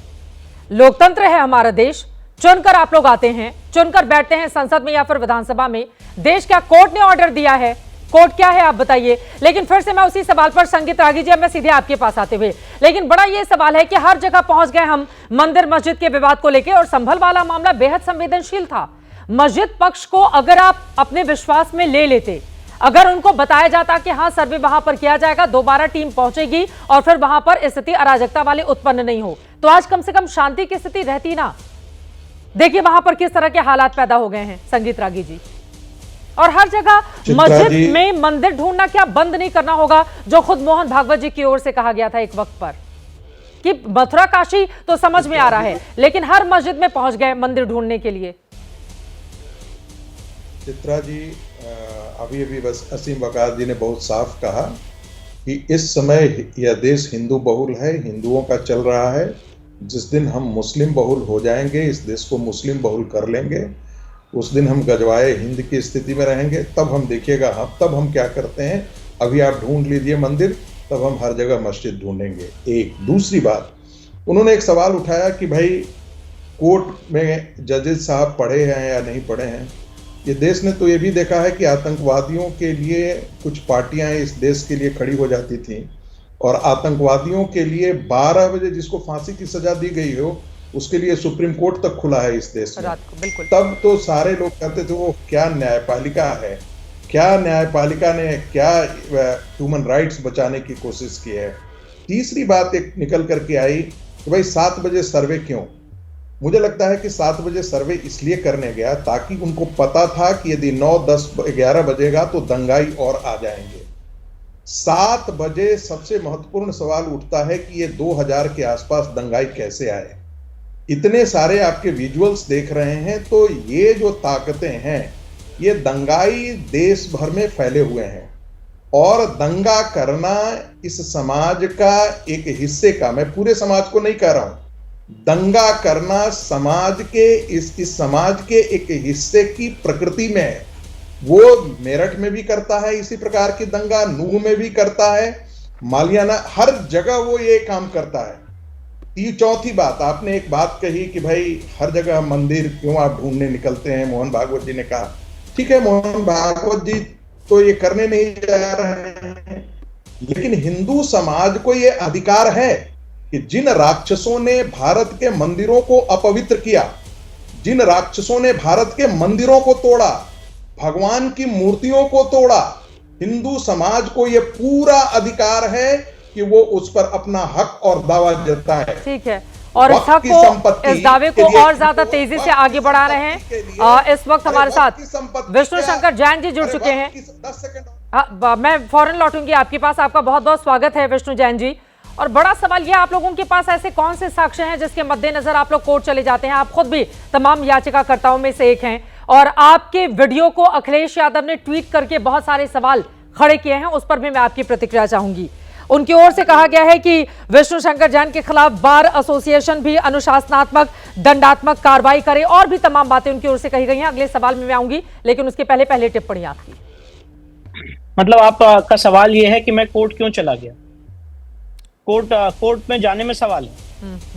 लोकतंत्र है हमारा देश, चुनकर आप लोग आते हैं, चुनकर बैठते हैं संसद में या फिर विधानसभा में। देश क्या कोर्ट ने ऑर्डर दिया है? कोर्ट क्या है आप बताइए। लेकिन फिर से मैं उसी सवाल पर, संगीत रागी जी, अब मैं सीधे आपके पास आते हुए, लेकिन बड़ा ये सवाल है कि हर जगह पहुंच गए हम मंदिर मस्जिद के विवाद को लेकर, और संभल वाला मामला बेहद संवेदनशील था। मस्जिद पक्ष को अगर आप अपने विश्वास में ले लेते, अगर उनको बताया जाता कि हाँ सर्वे वहां पर किया जाएगा, दोबारा टीम पहुंचेगी और फिर वहां पर स्थिति अराजकता वाली उत्पन्न नहीं हो, तो आज कम से कम शांति की स्थिति रहती ना। देखिए वहां पर किस तरह के हालात पैदा हो गए हैं संगीत रागी जी। और हर जगह मस्जिद में मंदिर ढूंढना क्या बंद नहीं करना होगा, जो खुद मोहन भागवत जी की ओर से कहा गया था एक वक्त पर कि मथुरा काशी तो समझ में आ रहा है, लेकिन हर मस्जिद में पहुंच गए मंदिर ढूंढने के लिए। चित्रा जी, अभी बस असीम बकार जी ने बहुत साफ कहा कि इस समय यह देश हिंदू बहुल है, हिंदुओं का चल रहा है। जिस दिन हम मुस्लिम बहुल हो जाएंगे, इस देश को मुस्लिम बहुल कर लेंगे, उस दिन हम गजवाए हिंद की स्थिति में रहेंगे। तब हम देखिएगा तब हम क्या करते हैं। अभी आप ढूंढ लीजिए मंदिर, तब हम हर जगह मस्जिद ढूंढेंगे। एक दूसरी बात, उन्होंने एक सवाल उठाया कि भाई कोर्ट में जजेस साहब पढ़े हैं या नहीं पढ़े हैं। ये देश ने तो ये भी देखा है कि आतंकवादियों के लिए कुछ पार्टियां इस देश के लिए खड़ी हो जाती थी और आतंकवादियों के लिए 12 बजे जिसको फांसी की सजा दी गई हो उसके लिए सुप्रीम कोर्ट तक खुला है इस देश में। बिल्कुल। तब तो सारे लोग कहते थे वो क्या न्यायपालिका है, क्या न्यायपालिका ने क्या ह्यूमन राइट्स बचाने की कोशिश की है। तीसरी बात एक निकल करके आई कि भाई 7 बजे सर्वे क्यों? मुझे लगता है कि 7 बजे सर्वे इसलिए करने गया ताकि उनको पता था कि यदि 9, 10, 11 बजेगा तो दंगाई और आ जाएंगे। 7 बजे सबसे महत्वपूर्ण सवाल उठता है कि ये 2000 के आसपास दंगाई कैसे आए। इतने सारे आपके विजुअल्स देख रहे हैं, तो ये जो ताकतें हैं ये दंगाई देश भर में फैले हुए हैं और दंगा करना इस समाज का एक हिस्से का, मैं पूरे समाज को नहीं कह रहा हूं, दंगा करना समाज के इस समाज के एक हिस्से की प्रकृति में है। वो मेरठ में भी करता है इसी प्रकार की दंगा, नूह में भी करता है, मालियाना, हर जगह वो ये काम करता है। चौथी बात, आपने एक बात कही कि भाई हर जगह मंदिर क्यों आप ढूंढने निकलते हैं, मोहन भागवत जी ने कहा। ठीक है, मोहन भागवत जी तो ये करने नहीं जा रहे हैं, लेकिन हिंदू समाज को ये अधिकार है कि जिन राक्षसों ने भारत के मंदिरों को अपवित्र किया, जिन राक्षसों ने भारत के मंदिरों को तोड़ा, भगवान की मूर्तियों को तोड़ा, हिंदू समाज को यह पूरा अधिकार है कि वो उस पर अपना हक और दावा जताए। ठीक है, और इस हक को, इस दावे को और ज्यादा तेजी से आगे बढ़ा रहे हैं। इस वक्त हमारे साथ विष्णु शंकर जैन जी जुड़ चुके हैं। 10 सेकंड मैं फौरन लौटूंगी आपके पास। आपका बहुत बहुत स्वागत है विष्णु जैन जी। और बड़ा सवाल यह, आप लोगों के पास ऐसे कौन से साक्ष्य हैं जिसके मद्देनजर आप लोग कोर्ट चले जाते हैं? आप खुद भी तमाम याचिकाकर्ताओं में से एक हैं और आपके वीडियो को अखिलेश यादव ने ट्वीट करके बहुत सारे सवाल खड़े किए हैं, उस पर भी मैं आपकी प्रतिक्रिया चाहूंगी। उनकी ओर से कहा गया है कि विष्णु शंकर जैन के खिलाफ बार एसोसिएशन भी अनुशासनात्मक दंडात्मक कार्रवाई करे और भी तमाम बातें उनकी ओर से कही गई हैं। अगले सवाल में मैं आऊंगी, लेकिन उसके पहले टिप्पणी आपकी। मतलब आपका सवाल यह है कि मैं कोर्ट क्यों चला गया? कोर्ट में जाने में सवाल है,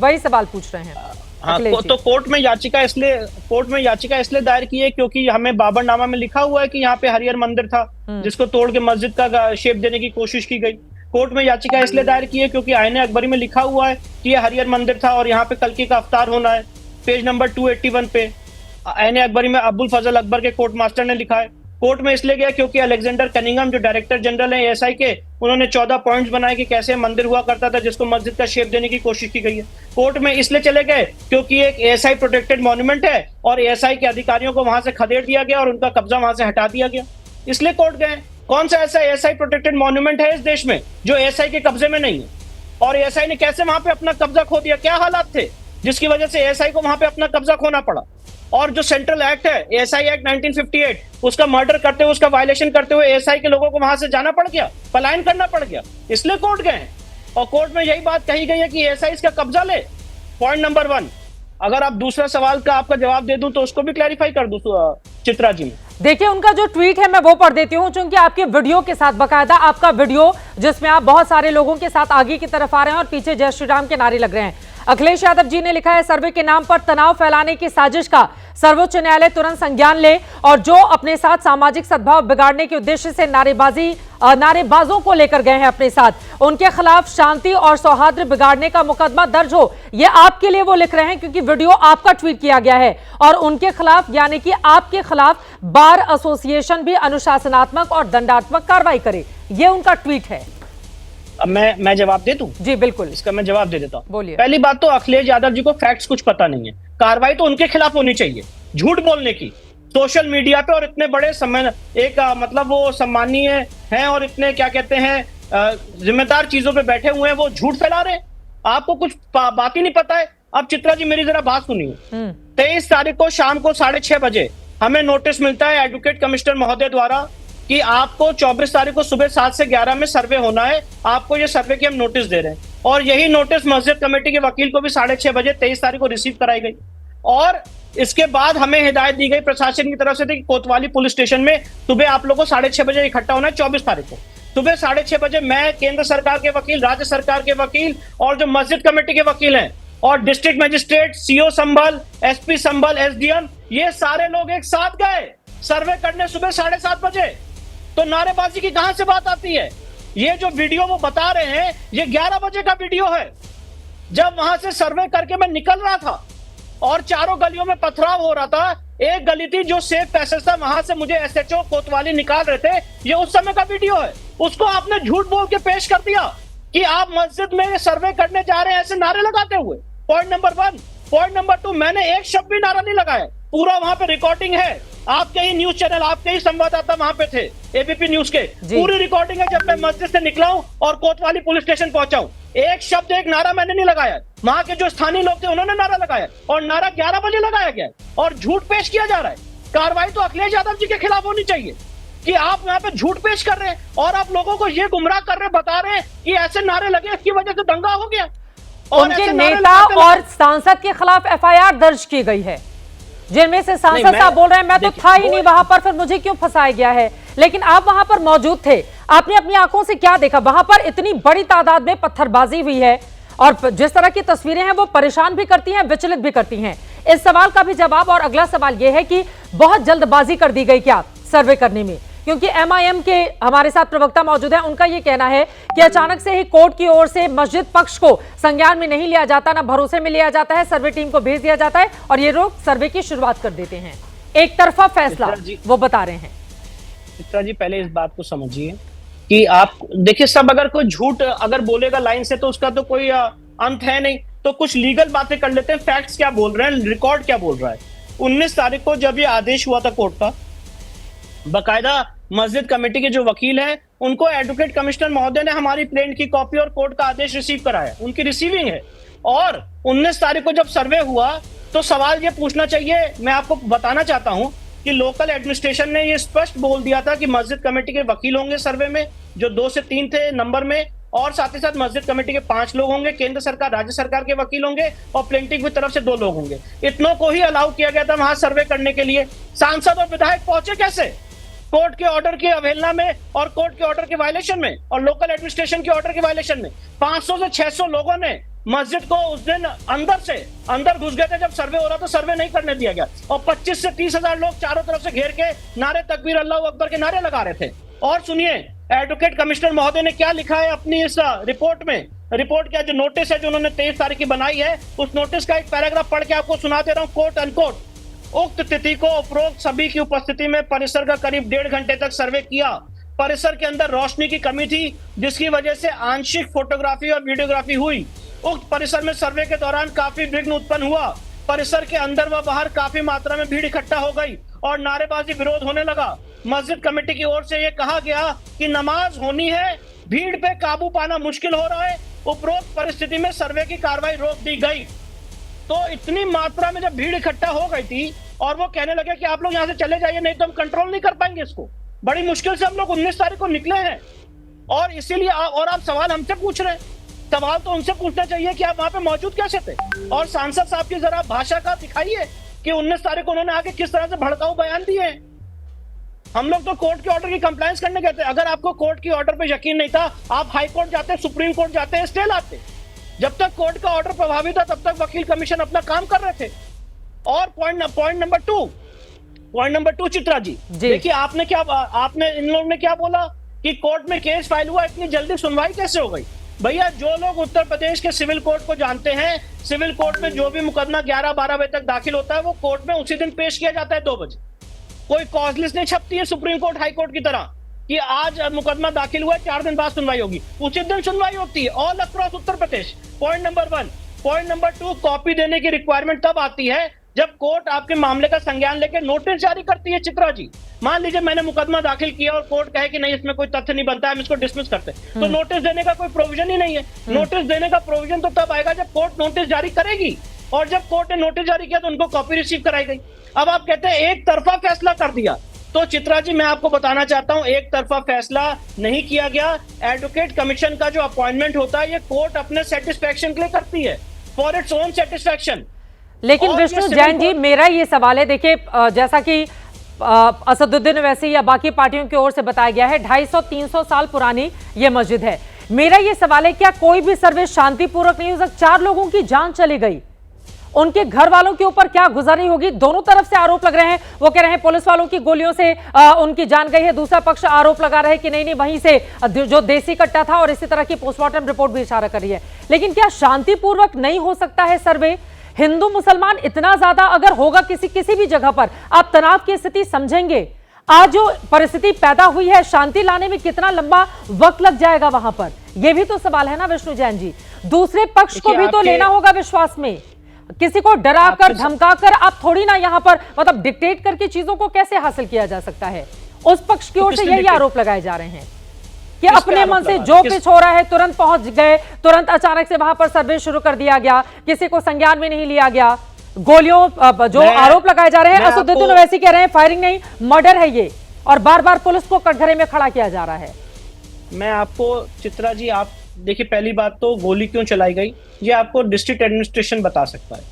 वही सवाल पूछ रहे हैं। हाँ, तो कोर्ट में याचिका इसलिए दायर की है क्योंकि हमें बाबरनामा में लिखा हुआ है कि यहाँ पे हरिहर मंदिर था जिसको तोड़ के मस्जिद का शेप देने की कोशिश की गई। कोर्ट में याचिका इसलिए दायर की है क्योंकि आईने अकबरी में लिखा हुआ है कि ये हरिहर मंदिर था और यहाँ पे कल्कि का अवतार होना है। पेज नंबर 281 पे आईने अकबरी में अब्दुल फजल अकबर के कोर्ट मास्टर ने लिखा है। कोर्ट में इसलिए गया क्योंकि अलेक्जेंडर कनिंघम जो डायरेक्टर जनरल है एएसआई के, उन्होंने 14 पॉइंट्स बनाए कि कैसे मंदिर हुआ करता था जिसको मस्जिद का शेप देने की कोशिश की गई है। कोर्ट में इसलिए चले गए क्योंकि एक एएसआई प्रोटेक्टेड मॉन्यूमेंट है और एएसआई के अधिकारियों को वहां से खदेड़ दिया गया और उनका कब्जा वहां से हटा दिया गया, इसलिए कोर्ट गए। कौन सा ऐसा एएसआई प्रोटेक्टेड मॉन्यूमेंट है इस देश में जो एएसआई के कब्जे में नहीं है? और एएसआई ने कैसे वहां पे अपना कब्जा खो दिया? क्या हालात थे जिसकी वजह से एएसआई को वहां पे अपना कब्जा खोना पड़ा? और जो सेंट्रल एक्ट है एएसआई एक्ट 1958, उसका मर्डर करते हुए, उसका वायलेशन करते हुए एएसआई के लोगों को वहां से जाना पड़ गया, पलायन करना पड़ गया, इसलिए कोर्ट गए। और कोर्ट में यही बात कही गई है कि एएसआई इसका कब्जा ले। Point number 1। अगर आप दूसरा सवाल का आपका जवाब दे दूं तो उसको भी क्लैरिफाई कर दूं चित्रा जी में। देखिए, उनका जो ट्वीट है मैं वो पढ़ देती हूँ, चूंकि आपके वीडियो के साथ, बकायदा आपका वीडियो जिसमें आप बहुत सारे लोगों के साथ आगे की तरफ आ रहे हैं और पीछे जय श्री राम के नारे लग रहे हैं। अखिलेश यादव जी ने लिखा है, सर्वे के नाम पर तनाव फैलाने की साजिश का सर्वोच्च न्यायालय तुरंत संज्ञान ले और जो अपने साथ सामाजिक सद्भाव बिगाड़ने के उद्देश्य से नारेबाजों को लेकर गए हैं अपने साथ, उनके खिलाफ शांति और सौहार्द बिगाड़ने का मुकदमा दर्ज हो। ये आपके लिए वो लिख रहे हैं क्योंकि वीडियो आपका ट्वीट किया गया है और उनके खिलाफ यानी कि आपके खिलाफ बार एसोसिएशन भी अनुशासनात्मक और दंडात्मक कार्रवाई करे, ये उनका ट्वीट है। अब मैं जवाब दे दूं? जी बिल्कुल, इसका मैं जवाब दे देता हूं। बोलिए। पहली बात तो अखिलेश यादव जी को फैक्ट्स कुछ पता नहीं है। कार्रवाई तो उनके खिलाफ होनी चाहिए झूठ बोलने की सोशल मीडिया पे, और इतने बड़े मतलब वो सम्मानीय हैं और इतने क्या कहते हैं जिम्मेदार चीजों पे बैठे हुए हैं, वो झूठ फैला रहे हैं। आपको कुछ बात ही नहीं पता है। अब चित्रा जी मेरी जरा बात सुनिए। 23 तारीख को शाम को 6:30 बजे हमें नोटिस मिलता है एडवोकेट कमिश्नर महोदय द्वारा कि आपको 24 तारीख को सुबह 7 से 11 में सर्वे होना है, आपको ये सर्वे की हम नोटिस दे रहे हैं। और यही नोटिस मस्जिद कमेटी के वकील को भी 6:30 बजे 23 तारीख को रिसीव कराई गई। और इसके बाद हमें हिदायत दी गई प्रशासन की तरफ से थी कि कोतवाली पुलिस स्टेशन में सुबह आप लोगों को 6:30 बजे इकट्ठा होना है। 24 तारीख को सुबह 6:30 बजे मैं, केंद्र सरकार के वकील, राज्य सरकार के वकील और जो मस्जिद कमेटी के वकील हैं और डिस्ट्रिक्ट मजिस्ट्रेट, सीओ संभल, एसपी संभल, एसडीएम, ये सारे लोग एक साथ गए सर्वे करने सुबह 7:30 बजे, तो नारेबाजी की कहां से बात आती है? ये जो वीडियो वो बता रहे हैं ये 11 बजे का वीडियो है, जब वहां से सर्वे करके मैं निकल रहा था और चारों गलियों में पथराव हो रहा था। एक गली थी जो सेफ पैसेज था, वहां से मुझे एसएचओ कोतवाली निकाल रहे थे, ये उस समय का वीडियो है। उसको आपने झूठ बोल के पेश कर दिया कि आप मस्जिद में सर्वे करने जा रहे हैं ऐसे नारे लगाते हुए। Point number 1। पॉइंट नंबर 2, मैंने एक शब्द भी नारा नहीं लगाया, पूरा वहां पे रिकॉर्डिंग है, आपके ही न्यूज चैनल, आपके ही संवाददाता वहां पे थे, एबीपी न्यूज के, पूरी रिकॉर्डिंग है जब मैं मस्जिद से निकला हूं और कोतवाली पुलिस स्टेशन पहुंचा हूं। एक शब्द, एक नारा मैंने नहीं लगाया। वहां के जो स्थानीय लोग थे उन्होंने नारा लगाया और नारा 11 बजे लगाया गया है और झूठ पेश किया जा रहा है। कार्रवाई तो अखिलेश यादव जी के खिलाफ होनी चाहिए कि आप यहाँ पे झूठ पेश कर रहे हैं और आप लोगों को ये गुमराह कर रहे, बता रहे हैं कि ऐसे नारे लगे, इसकी वजह से दंगा हो गया। और उनके नेता और सांसद के खिलाफ एफआईआर दर्ज की गई है, जिनमें से सांसद साहब बोल रहे हैं मैं तो था ही नहीं वहां पर, फिर मुझे क्यों फंसाया गया है। लेकिन आप वहां पर मौजूद थे, आपने अपनी आंखों से क्या देखा? वहां पर इतनी बड़ी तादाद में पत्थरबाजी हुई है और जिस तरह की तस्वीरें हैं वो परेशान भी करती हैं, विचलित भी करती हैं। इस सवाल का भी जवाब, और अगला सवाल यह है कि बहुत जल्दबाजी कर दी गई क्या सर्वे करने में? क्योंकि एमआईएम के हमारे साथ प्रवक्ता मौजूद हैं, उनका यह कहना है कि अचानक से ही कोर्ट की ओर से मस्जिद पक्ष को संज्ञान में नहीं लिया जाता, ना भरोसे में लिया जाता है, सर्वे टीम को भेज दिया जाता है और ये लोग सर्वे की शुरुआत कर देते हैं। एक तरफा फैसला वो बता रहे हैं। चित्रा जी, पहले इस बात को समझिए कि आप देखिए, सब अगर कोई झूठ अगर बोलेगा लाइन से तो उसका तो कोई अंत है नहीं, तो कुछ लीगल बातें कर लेते हैं। फैक्ट्स क्या बोल रहे हैं, रिकॉर्ड क्या बोल रहा है। 19 तारीख को जब ये आदेश हुआ था कोर्ट का, बकायदा मस्जिद कमेटी के जो वकील हैं उनको एडवोकेट कमिश्नर महोदय ने हमारी प्लेंट की कॉपी और कोर्ट का आदेश रिसीव कराया, उनकी रिसीविंग है। और 19 तारीख को जब सर्वे हुआ तो सवाल ये पूछना चाहिए, मैं आपको बताना चाहता हूं कि लोकल एडमिनिस्ट्रेशन ने ये स्पष्ट बोल दिया था कि मस्जिद कमेटी के वकील होंगे सर्वे में, जो 2 से 3 थे नंबर में, और साथ ही साथ मस्जिद कमेटी के 5 लोग होंगे, केंद्र सरकार राज्य सरकार के वकील होंगे और प्लेंटिफ की तरफ से 2 लोग होंगे। इतनों को ही अलाउ किया गया था वहां सर्वे करने के लिए। सांसद और विधायक पहुंचे कैसे? कोर्ट के ऑर्डर की अवहेलना में और कोर्ट के ऑर्डर के वायलेशन में और लोकल एडमिनिस्ट्रेशन के ऑर्डर के वायलेशन में। 500 से 600 लोगों ने मस्जिद को उस दिन अंदर घुस गए थे जब सर्वे हो रहा था, सर्वे नहीं करने दिया गया और 25 से 30 हजार लोग चारों तरफ से घेर के नारे तकबीर अल्लाहू अकबर के नारे लगा रहे थे। और सुनिए एडवोकेट कमिश्नर महोदय ने क्या लिखा है अपनी इस रिपोर्ट में। रिपोर्ट का जो नोटिस है जो उन्होंने 23 तारीख की बनाई है, उस नोटिस का एक पैराग्राफ पढ़ के आपको सुना दे रहा हूं, कोट अनकोट। उक्त तिथि को उपरोक्त सभी की उपस्थिति में परिसर का करीब 1.5 घंटे तक सर्वे किया। परिसर के अंदर रोशनी की कमी थी जिसकी वजह से आंशिक फोटोग्राफी और वीडियोग्राफी हुई। उक्त परिसर में सर्वे के दौरान काफी विघ्न उत्पन्न हुआ। परिसर के अंदर व बाहर काफी मात्रा में भीड़ इकट्ठा हो गई और नारेबाजी विरोध होने लगा। मस्जिद कमेटी की ओर से यह कहा गया कि नमाज होनी है, भीड़ पे काबू पाना मुश्किल हो रहा है। उपरोक्त परिस्थिति में सर्वे की कार्रवाई रोक दी गई। तो इतनी मात्रा में जब भीड़ इकट्ठा हो गई थी और वो कहने लगे कि आप लोग यहाँ से चले जाइए, नहीं तो हम कंट्रोल नहीं कर पाएंगे इसको। बड़ी मुश्किल से हम लोग 19 तारीख को निकले हैं और इसीलिए और आप सवाल हमसे पूछ रहे हैं। सवाल तो उनसे पूछना चाहिए कि आप वहां पे मौजूद कैसे थे। और सांसद साहब की जरा भाषा का दिखाइए कि 19 तारीख को उन्होंने आके किस तरह से भड़काऊ बयान दिए हैं। हम लोग तो कोर्ट के ऑर्डर की कंप्लायंस करने गए थे। अगर आपको कोर्ट की ऑर्डर पे यकीन नहीं था, आप हाई कोर्ट जाते, सुप्रीम कोर्ट जाते, स्टे लाते। जब तक कोर्ट का ऑर्डर प्रभावी था तब तक वकील कमीशन अपना काम कर रहे थे। और पॉइंट नंबर 2 चित्रा जी, देखिए आपने इन लोगों ने क्या बोला कि कोर्ट में केस फाइल हुआ, इतनी जल्दी सुनवाई कैसे हो गई? भैया, जो लोग उत्तर प्रदेश के सिविल कोर्ट को जानते हैं, सिविल कोर्ट में जो भी मुकदमा 11-12 बजे तक दाखिल होता है वो कोर्ट में उसी दिन पेश किया जाता है 2 बजे। कोई कॉज लिस्ट नहीं छपती है सुप्रीम कोर्ट हाई कोर्ट की तरह कि आज मुकदमा दाखिल हुआ है, 4 दिन बाद सुनवाई होगी। उसी दिन सुनवाई होती है all across Uttar Pradesh. Point number 1। Point number 2, copy देने की रिक्वायरमेंट तब आती है जब कोर्ट आपके मामले का संज्ञान लेके नोटिस जारी करती है। चित्रा जी, मान लीजिए मैंने मुकदमा दाखिल किया और कोर्ट कहे कि नहीं इसमें कोई तथ्य नहीं बनता है, हम इसको डिसमिस करते हैं, तो नोटिस देने का कोई प्रोविजन ही नहीं है। नोटिस देने का प्रोविजन तो तब आएगा जब कोर्ट नोटिस जारी करेगी, और जब कोर्ट ने नोटिस जारी किया तो उनको कॉपी रिसीव कराई गई। अब आप कहते हैं एक तरफा फैसला कर दिया, तो चित्रा जी मैं आपको बताना चाहता हूं एक तरफा फैसला नहीं किया गया। एडवोकेट कमीशन का जो अपॉइंटमेंट होता है ये कोर्ट अपने सेटिस्फेक्शन के लिए करती है, फॉर इट्स ओन सेटिस्फेक्शन। लेकिन विष्णु जैन जी, मेरा ये सवाल है, देखिए जैसा कि असदुद्दीन ओवैसी या बाकी पार्टियों की ओर से बताया गया है, 250-300 साल पुरानी ये मस्जिद है। मेरा ये सवाल है, क्या कोई भी सर्वे शांतिपूर्वक नहीं हो सकता? 4 लोगों की जान चली गई उनके घर वालों के ऊपर क्या गुजरी होगी। दोनों तरफ से आरोप लग रहे हैं। वो कह रहे हैं पुलिस वालों की गोलियों से उनकी जान गई है, दूसरा पक्ष आरोप लगा रहा है कि नहीं वहीं से जो देसी कट्टा था, और इसी तरह की पोस्टमार्टम रिपोर्ट भी इशारा कर रही है। लेकिन क्या शांतिपूर्वक नहीं हो सकता है सर्वे? हिंदू मुसलमान इतना ज्यादा अगर होगा किसी भी जगह पर, आप तनाव की स्थिति समझेंगे। आज जो परिस्थिति पैदा हुई है, शांति लाने में कितना लंबा वक्त लग जाएगा वहां पर, यह भी तो सवाल है ना विष्णु जैन जी। दूसरे पक्ष को भी तो लेना होगा विश्वास में। किसी को डराकर धमकाकर आप थोड़ी ना यहां पर मतलब डिक्टेट करके चीजों को कैसे हासिल किया जा सकता है। उस पक्ष की ओर से यही आरोप लगाए जा रहे हैं कि अपने मन से जो कुछ हो रहा है तुरंत पहुंच गए, तुरंत अचानक से वहां पर सर्वे शुरू कर दिया गया, किसी को संज्ञान में नहीं लिया गया। गोलियों जो आरोप लगाए जा रहे हैं, असदुद्दीन ओवैसी कह रहे हैं फायरिंग नहीं मर्डर है ये, और बार बार पुलिस को कटघरे में खड़ा किया जा रहा है। मैं आपको चित्रा जी, आप देखिए, पहली बात तो गोली क्यों चलाई गई ये आपको डिस्ट्रिक्ट एडमिनिस्ट्रेशन बता सकता है,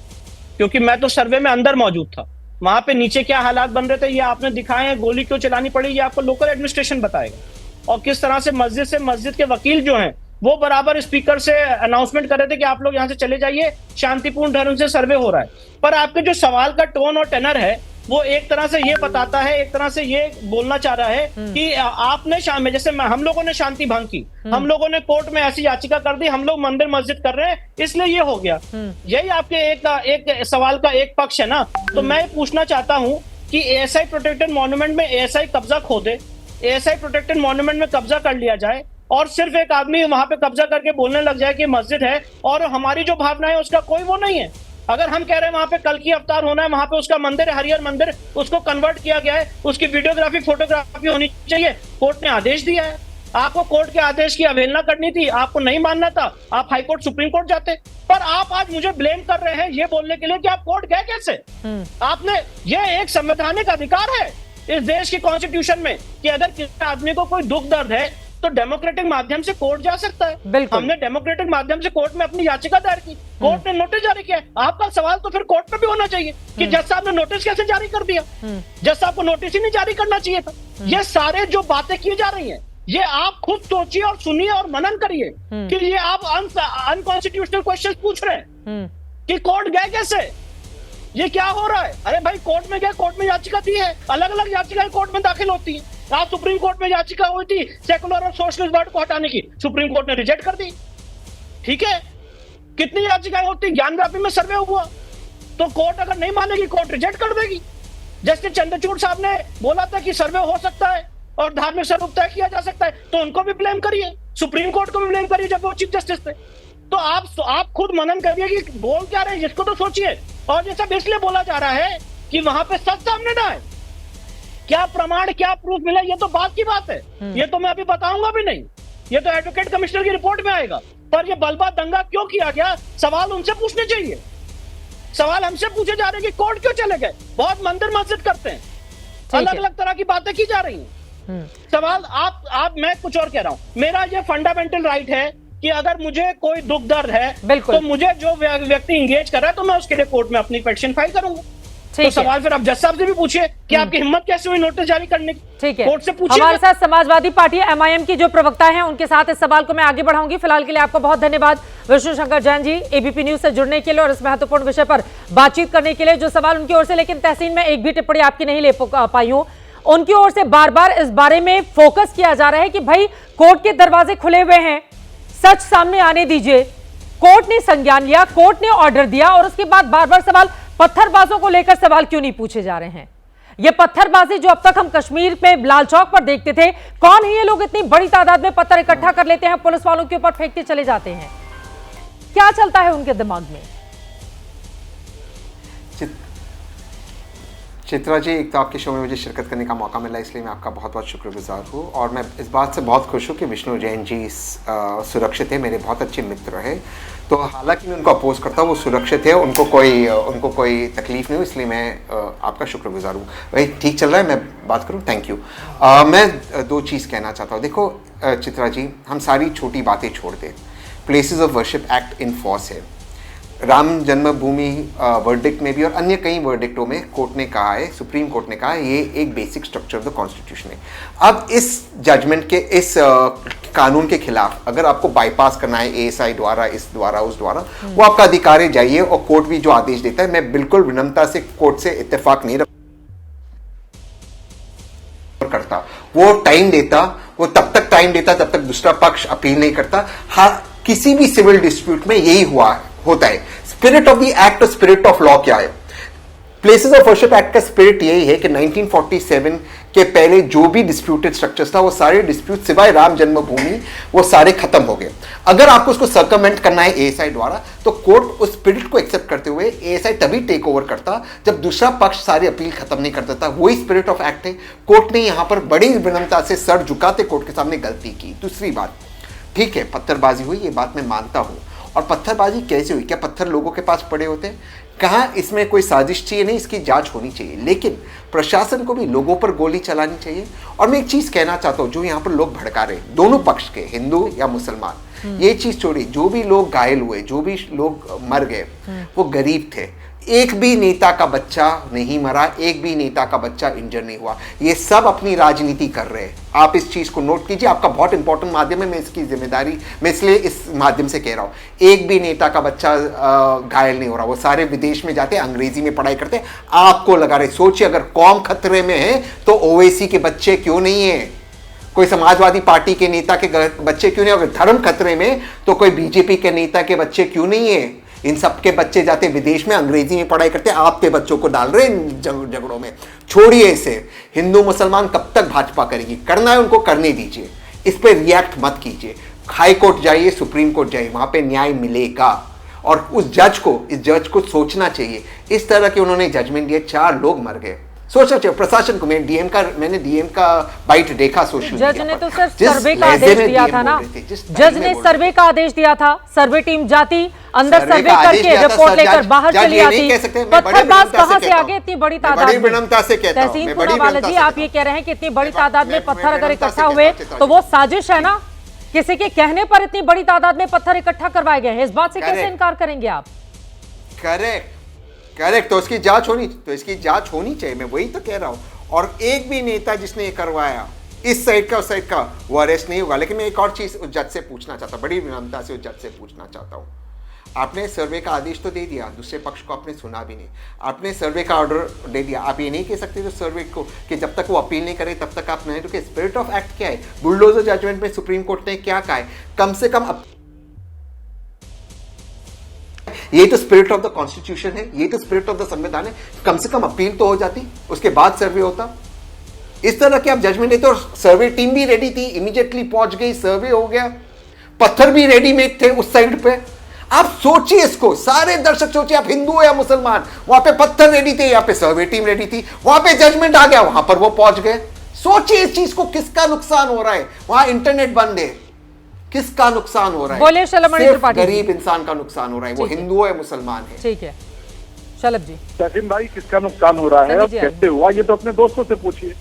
क्योंकि मैं तो सर्वे में अंदर मौजूद था। वहां पे नीचे क्या हालात बन रहे थे ये आपने दिखाए हैं, गोली क्यों चलानी पड़ी ये आपको लोकल एडमिनिस्ट्रेशन बताएगा। और किस तरह से मस्जिद के वकील जो हैं वो बराबर स्पीकर से अनाउंसमेंट कर रहे थे कि आप लोग यहाँ से चले जाइए, शांतिपूर्ण ढंग से सर्वे हो रहा है। पर आपके जो सवाल का टोन और टेनर है वो एक तरह से ये बताता है, एक तरह से ये बोलना चाह रहा है कि आपने शाम जैसे हम लोगों ने शांति भंग की, हम लोगों ने कोर्ट में ऐसी याचिका कर दी, हम लोग मंदिर मस्जिद कर रहे हैं इसलिए ये हो गया। यही आपके एक सवाल का एक पक्ष है ना। तो मैं पूछना चाहता हूँ कि एएसआई प्रोटेक्टेड मॉन्यूमेंट में एएसआई कब्जा खो दे, एएसआई प्रोटेक्टेड मॉन्यूमेंट में कब्जा कर लिया जाए और सिर्फ एक आदमी वहां पे कब्जा करके बोलने लग जाए कि मस्जिद है, और हमारी जो भावना है उसका कोई वो नहीं है। अगर हम कह रहे हैं वहां पे कल की अवतार होना है, वहां पे उसका मंदिर है, हरिहर मंदिर, उसको कन्वर्ट किया गया है, उसकी वीडियोग्राफी फोटोग्राफी होनी चाहिए। कोर्ट ने आदेश दिया है, आपको कोर्ट के आदेश की अवहेलना करनी थी, आपको नहीं मानना था, आप हाई कोर्ट सुप्रीम कोर्ट जाते। पर आप आज मुझे ब्लेम कर रहे हैं ये बोलने के लिए कि आप कोर्ट गए कैसे। आपने, ये एक संवैधानिक अधिकार है इस देश के कॉन्स्टिट्यूशन में कि अगर किसी आदमी को कोई दुख दर्द है तो डेमोक्रेटिक माध्यम से कोर्ट जा सकता है। हमने डेमोक्रेटिक माध्यम से कोर्ट में अपनी याचिका दायर की, कोर्ट ने नोटिस जारी किया। आपका सवाल तो फिर कोर्ट में भी होना चाहिए कि जज साहब ने नोटिस कैसे जारी कर दिया, जज साहब को नोटिस ही नहीं जारी करना चाहिए था। ये सारे जो बातें की जा रही हैं ये आप खुद सोचिए और सुनिए और मनन करिए कि ये आप अनकॉन्स्टिट्यूशनल क्वेश्चन पूछ रहे हैं कि कोर्ट गए कैसे, ये क्या हो रहा है। अरे भाई कोर्ट में गए, कोर्ट में याचिका दी है, अलग अलग याचिकाएं कोर्ट में दाखिल होती है। आज सुप्रीम कोर्ट में याचिका हुई थी सेकुलर और सोशलिस्ट वर्ड को हटाने की, सुप्रीम कोर्ट ने रिजेक्ट कर दी। ठीक है, कितनी याचिकाएं होती, ज्ञानव्यापी में सर्वे हुआ, तो कोर्ट अगर नहीं मानेगी कोर्ट रिजेक्ट कर देगी। जस्टिस चंद्रचूड़ साहब ने बोला था कि सर्वे हो सकता है और धार्मिक स्वरूप तय किया जा सकता है, तो उनको भी ब्लेम करिए, सुप्रीम कोर्ट को भी ब्लेम करिए जब वो चीफ जस्टिस थे। तो आप खुद मनन करिए कि बोल क्या रहे हैं, जिसको तो सोचिए। और ये सब इसलिए बोला जा रहा है कि वहां पे सच सामने ना आए, क्या प्रमाण क्या प्रूफ मिला ये तो बात की बात है, ये तो मैं अभी बताऊंगा भी नहीं, ये तो एडवोकेट कमिश्नर की रिपोर्ट में आएगा। पर ये बलबा दंगा क्यों किया गया, सवाल उनसे पूछने चाहिए। सवाल हमसे पूछे जा रहे हैं कि कोर्ट क्यों चले गए, बहुत मंदिर मस्जिद करते हैं, अलग अलग तरह की बातें की जा रही हैं। सवाल आप मैं कुछ और कह रहा हूं, मेरा ये फंडामेंटल राइट है कि अगर मुझे कोई दुख दर्द है तो मुझे जो व्यक्ति इंगेज कर रहा है तो मैं उसके लिए कोर्ट में अपनी पिटीशन फाइल करूंगा। तो सवाल फिर आप जज साहब से भी पूछिए कि आपकी हिम्मत कैसे हुई नोटिस जारी करने की। ठीक है, कोर्ट से पूछिए। हमारे साथ समाजवादी पार्टी एमआईएम की जो प्रवक्ता हैं उनके साथ इस सवाल को मैं आगे बढ़ाऊंगी। फिलहाल के लिए आपको बहुत धन्यवाद विष्णु शंकर जैन जी, एबीपी न्यूज से जुड़ने के लिए और इस महत्वपूर्ण विषय पर बातचीत करने के लिए। जो सवाल उनकी ओर से, लेकिन तहसीन में एक भी टिप्पणी आपकी नहीं ले पाई हूं, उनकी ओर से बार बार इस बारे में फोकस किया जा रहा है कि भाई कोर्ट के दरवाजे खुले हुए हैं, सच सामने आने दीजिए। कोर्ट ने संज्ञान लिया, कोर्ट ने ऑर्डर दिया, और उसके बाद बार बार सवाल पत्थरबाजों को लेकर सवाल क्यों नहीं पूछे जा रहे हैं। ये पत्थरबाजी जो अब तक हम कश्मीर में लाल चौक पर देखते थे, कौन है ये लोग इतनी बड़ी तादाद में पत्थर इकट्ठा कर लेते हैं, पुलिस वालों के ऊपर फेंकते चले जाते हैं, क्या चलता है उनके दिमाग में। चित्रा जी, एक तो आपके शो में मुझे शिरकत करने का मौका मिला, इसलिए मैं आपका बहुत बहुत शुक्रगुजार हूँ। और मैं इस बात से बहुत खुश हूँ कि विष्णु जैन जी सुरक्षित है, मेरे बहुत अच्छे मित्र हैं। तो हालांकि मैं उनको अपोज करता हूँ, वो सुरक्षित है, उनको कोई तकलीफ नहीं हुई, इसलिए मैं आपका शुक्रगुजार हूँ। भाई ठीक चल रहा है, मैं बात करूँ, थैंक यू। मैं दो चीज़ कहना चाहता हूँ। देखो चित्रा जी, हम सारी छोटी बातें छोड़ दें। Places of worship act in force है, राम जन्मभूमि वर्डिक्ट में भी और अन्य कई वर्डिक्टों में कोर्ट ने कहा है, सुप्रीम कोर्ट ने कहा है, ये एक basic structure of the constitution है। अब इस जजमेंट के, इस कानून के खिलाफ अगर आपको बाईपास करना है एएसआई द्वारा, इस द्वारा, उस द्वारा, वो आपका अधिकार है, जाइए। और कोर्ट भी जो आदेश देता है, मैं बिल्कुल विनम्रता से कोर्ट से इत्तेफाक नहीं करता। वो टाइम देता, वो तब तक टाइम देता जब तक दूसरा पक्ष अपील नहीं करता। हाँ, किसी भी सिविल डिस्प्यूट में यही होता है। स्पिरिट ऑफ द एक्ट और स्पिरिट ऑफ लॉ क्या है? प्लेसेस ऑफ वर्शिप एक्ट का स्पिरिट यही है कि 1947 के पहले जो भी डिस्प्यूटेड स्ट्रक्चर्स था, वो सारे डिस्प्यूट सिवाय राम जन्मभूमि, वो सारे खत्म हो गए। अगर आपको उसको सर्कमेंट करना है एएसआई द्वारा, तो कोर्ट उस स्पिरिट को एक्सेप्ट करते हुए एएसआई तभी टेक ओवर करता जब दूसरा पक्ष सारी अपील खत्म नहीं कर देता। वही स्पिरिट ऑफ एक्ट है। कोर्ट ने यहां पर बड़ी विनम्रता से सर झुकाते कोर्ट के सामने गलती की। दूसरी बात, ठीक है, पत्थरबाजी हुई, ये बात मैं मानता हूं। और पत्थरबाजी कैसे हुई? क्या पत्थर लोगों के पास पड़े होते हैं? कहाँ इसमें कोई साजिश चाहिए? नहीं, इसकी जांच होनी चाहिए। लेकिन प्रशासन को भी लोगों पर गोली चलानी चाहिए। और मैं एक चीज कहना चाहता हूं, जो यहाँ पर लोग भड़का रहे हैं, दोनों पक्ष के, हिंदू या मुसलमान, ये चीज छोड़ी, जो भी लोग घायल हुए, जो भी लोग मर गए, वो गरीब थे। एक भी नेता का बच्चा नहीं मरा, एक भी नेता का बच्चा इंजर नहीं हुआ। ये सब अपनी राजनीति कर रहे हैं। आप इस चीज को नोट कीजिए, आपका बहुत इंपॉर्टेंट माध्यम है, मैं इसकी जिम्मेदारी, मैं इसलिए इस माध्यम से कह रहा हूं। एक भी नेता का बच्चा घायल नहीं हो रहा। वो सारे विदेश में जाते, अंग्रेजी में पढ़ाई करते, आपको लगा रहे। सोचिए, अगर कौम खतरे में है तो ओवैसी के बच्चे क्यों नहीं है? कोई समाजवादी पार्टी के नेता के बच्चे क्यों नहीं? अगर धर्म खतरे में तो कोई बीजेपी के नेता के बच्चे क्यों नहीं है? इन सबके बच्चे जाते विदेश में, अंग्रेजी में पढ़ाई करते, आपके बच्चों को डाल रहे इन झगड़ों में। छोड़िए इसे। हिंदू मुसलमान कब तक भाजपा करेगी? करना है उनको, करने दीजिए। इस पे रिएक्ट मत कीजिए। हाई कोर्ट जाइए, सुप्रीम कोर्ट जाइए, वहां पे न्याय मिलेगा। और इस जज को सोचना चाहिए। इस तरह के उन्होंने जजमेंट दिए, 4 लोग मर गए। सोचना चाहिए प्रशासन को। मैंने डीएम का बाइट देखा सोशल मीडिया पर। जज ने तो सर सर्वे का आदेश दिया था ना। जज ने सर्वे का आदेश दिया था। सर्वे टीम जाती, अंदर सर्वे करके रिपोर्ट लेकर बाहर चली आती। पत्थरबाज कहां से आगे इतनी बड़ी तादाद में? तहसीन पूनावाला जी, आप ये कह रहे हैं कि इतनी बड़ी तादाद में पत्थर अगर इकट्ठा हुए तो वो साजिश है ना? किसी के कहने पर इतनी बड़ी तादाद में पत्थर इकट्ठा करवाए गए हैं, इस बात से कैसे इनकार करेंगे आप? करेक्ट। तो इसकी जांच होनी चाहिए। मैं वही तो कह रहा हूं। और एक भी नेता जिसने ये करवाया, इस साइड का उस साइड का, वो अरेस्ट नहीं होगा। लेकिन मैं एक और चीज उस जज से पूछना चाहता हूं, बड़ी विनम्रता से उस जज से पूछना चाहता हूं। आपने सर्वे का आदेश तो दे दिया, दूसरे पक्ष को आपने सुना भी नहीं। आपने सर्वे का ऑर्डर दे दिया, आप ये नहीं कह सकते तो सर्वे को कि जब तक वो अपील नहीं करे तब तक आप नहीं रुके। स्पिरिट ऑफ एक्ट क्या है? बुलडोजर जजमेंट में सुप्रीम कोर्ट ने क्या कहा है? कम से कम ये तो स्पिरिट ऑफ द कॉन्स्टिट्यूशन है, ये तो स्पिरिट ऑफ द संविधान है। कम से कम अपील तो हो जाती, उसके बाद सर्वे होता। इस तरह के आप जजमेंट देते। और सर्वे टीम भी रेडी थी, इमीडिएटली पहुंच गई, सर्वे हो गया, पत्थर भी रेडीमेड थे उस साइड पे। आप सोचिए इसको, सारे दर्शक सोचिए, आप हिंदू हो या मुसलमान, वहां पे पत्थर रेडी थे, यहाँ पे सर्वे टीम रेडी थी, वहां पे जजमेंट आ गया, वहां पर वो पहुंच गए। सोचिए इस चीज को, किसका नुकसान हो रहा है? वहां इंटरनेट बंद है, किसका नुकसान हो रहा है? बोले शलमणि त्रिपाठी। गरीब इंसान का नुकसान हो रहा है, वो हिंदू हो या मुसलमान है। ठीक है शलभ जी। सचिन भाई, किसका नुकसान हो रहा है और कैसे हुआ, ये तो अपने दोस्तों से पूछिए।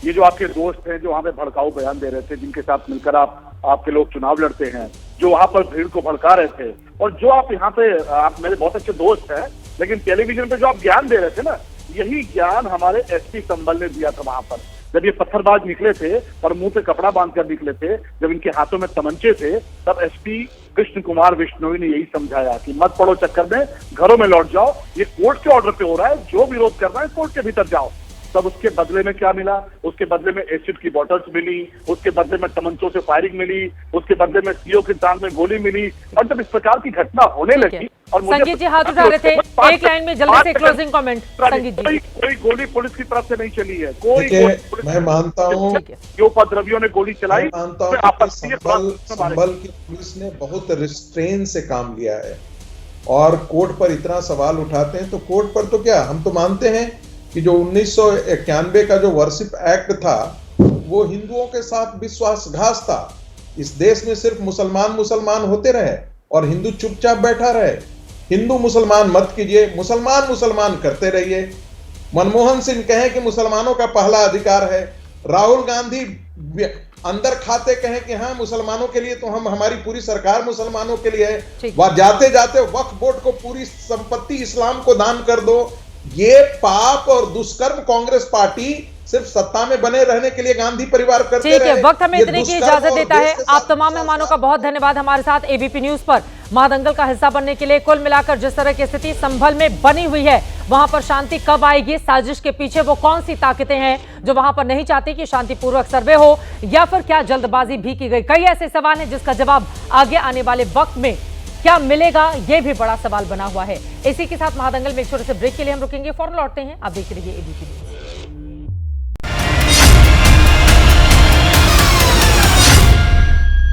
ये जो आपके दोस्त हैं जो वहाँ पे भड़काऊ बयान दे रहे थे, जिनके साथ मिलकर आपके लोग चुनाव लड़ते हैं, जो वहाँ पर भीड़ को भड़का रहे थे, और जो आप यहाँ पे, आप मेरे बहुत अच्छे दोस्त हैं, लेकिन टेलीविजन पे जो आप ज्ञान दे रहे थे ना, यही ज्ञान हमारे एसपी संबल ने दिया था वहां पर। जब ये पत्थरबाज निकले थे और मुंह पे कपड़ा बांधकर निकले थे, जब इनके हाथों में तमंचे थे, तब एसपी कृष्ण कुमार बिश्नोई ने यही समझाया कि मत पड़ो चक्कर में, घरों में लौट जाओ। ये कोर्ट के ऑर्डर पे हो रहा है, जो विरोध कर रहा है कोर्ट के भीतर जाओ। तब उसके बदले में क्या मिला? उसके बदले में एसिड की बोतल्स मिली, उसके बदले में तमंचों से फायरिंग मिली, उसके बदले में सीओ की टांग में गोली मिली। और जब इस प्रकार की घटना होने लगी और संगीत जी हाथ उठा रहे थे, एक लाइन में जल्दी से क्लोजिंग कमेंट संगीत जी। कोई गोली पुलिस की तरफ से नहीं चली है, कोई मैं मानता हूँ जो उपद्रवियों ने गोली चलाई, संभल की पुलिस ने बहुत रिस्ट्रेन से काम लिया है। और कोर्ट पर इतना सवाल उठाते हैं तो कोर्ट पर तो क्या, हम तो मानते हैं कि जो 1991 का जो वर्शिप एक्ट था वो हिंदुओं के साथ विश्वासघात था। इस देश में सिर्फ मुसलमान होते रहे और हिंदू चुपचाप बैठा रहे। हिंदू मुसलमान मत कीजिए, मुसलमान करते रहिए। मनमोहन सिंह कहें कि मुसलमानों का पहला अधिकार है, राहुल गांधी अंदर खाते कहें कि हाँ मुसलमानों के लिए, तो हमारी पूरी सरकार मुसलमानों के लिए है। वह जाते जाते वक्फ बोर्ड को पूरी संपत्ति इस्लाम को दान कर दो। ये पाप और दुष्कर्म कांग्रेस पार्टी सिर्फ सत्ता में बने रहने के लिए गांधी परिवार करते ठीक है, रहे। वक्त हमें ये इतने की दुष्कर्म इजाजत और देता है। देश के आप साथ तमाम मेहमानों का बहुत धन्यवाद हमारे साथ एबीपी न्यूज पर महादंगल का हिस्सा बनने के लिए। कुल मिलाकर जिस तरह की स्थिति संभल में बनी हुई है, वहां पर शांति कब आएगी, साजिश के पीछे वो कौन सी ताकतें हैं जो वहां पर नहीं चाहती कि शांतिपूर्वक सर्वे हो, या फिर क्या जल्दबाजी भी की गई, कई ऐसे सवाल हैं जिसका जवाब आगे आने वाले वक्त में क्या मिलेगा, यह भी बड़ा सवाल बना हुआ है। इसी के साथ महादंगल में एक छोटे से ब्रेक के लिए हम रुकेंगे, फौरन लौटते हैं। आप देख रहिए एबीपी न्यूज।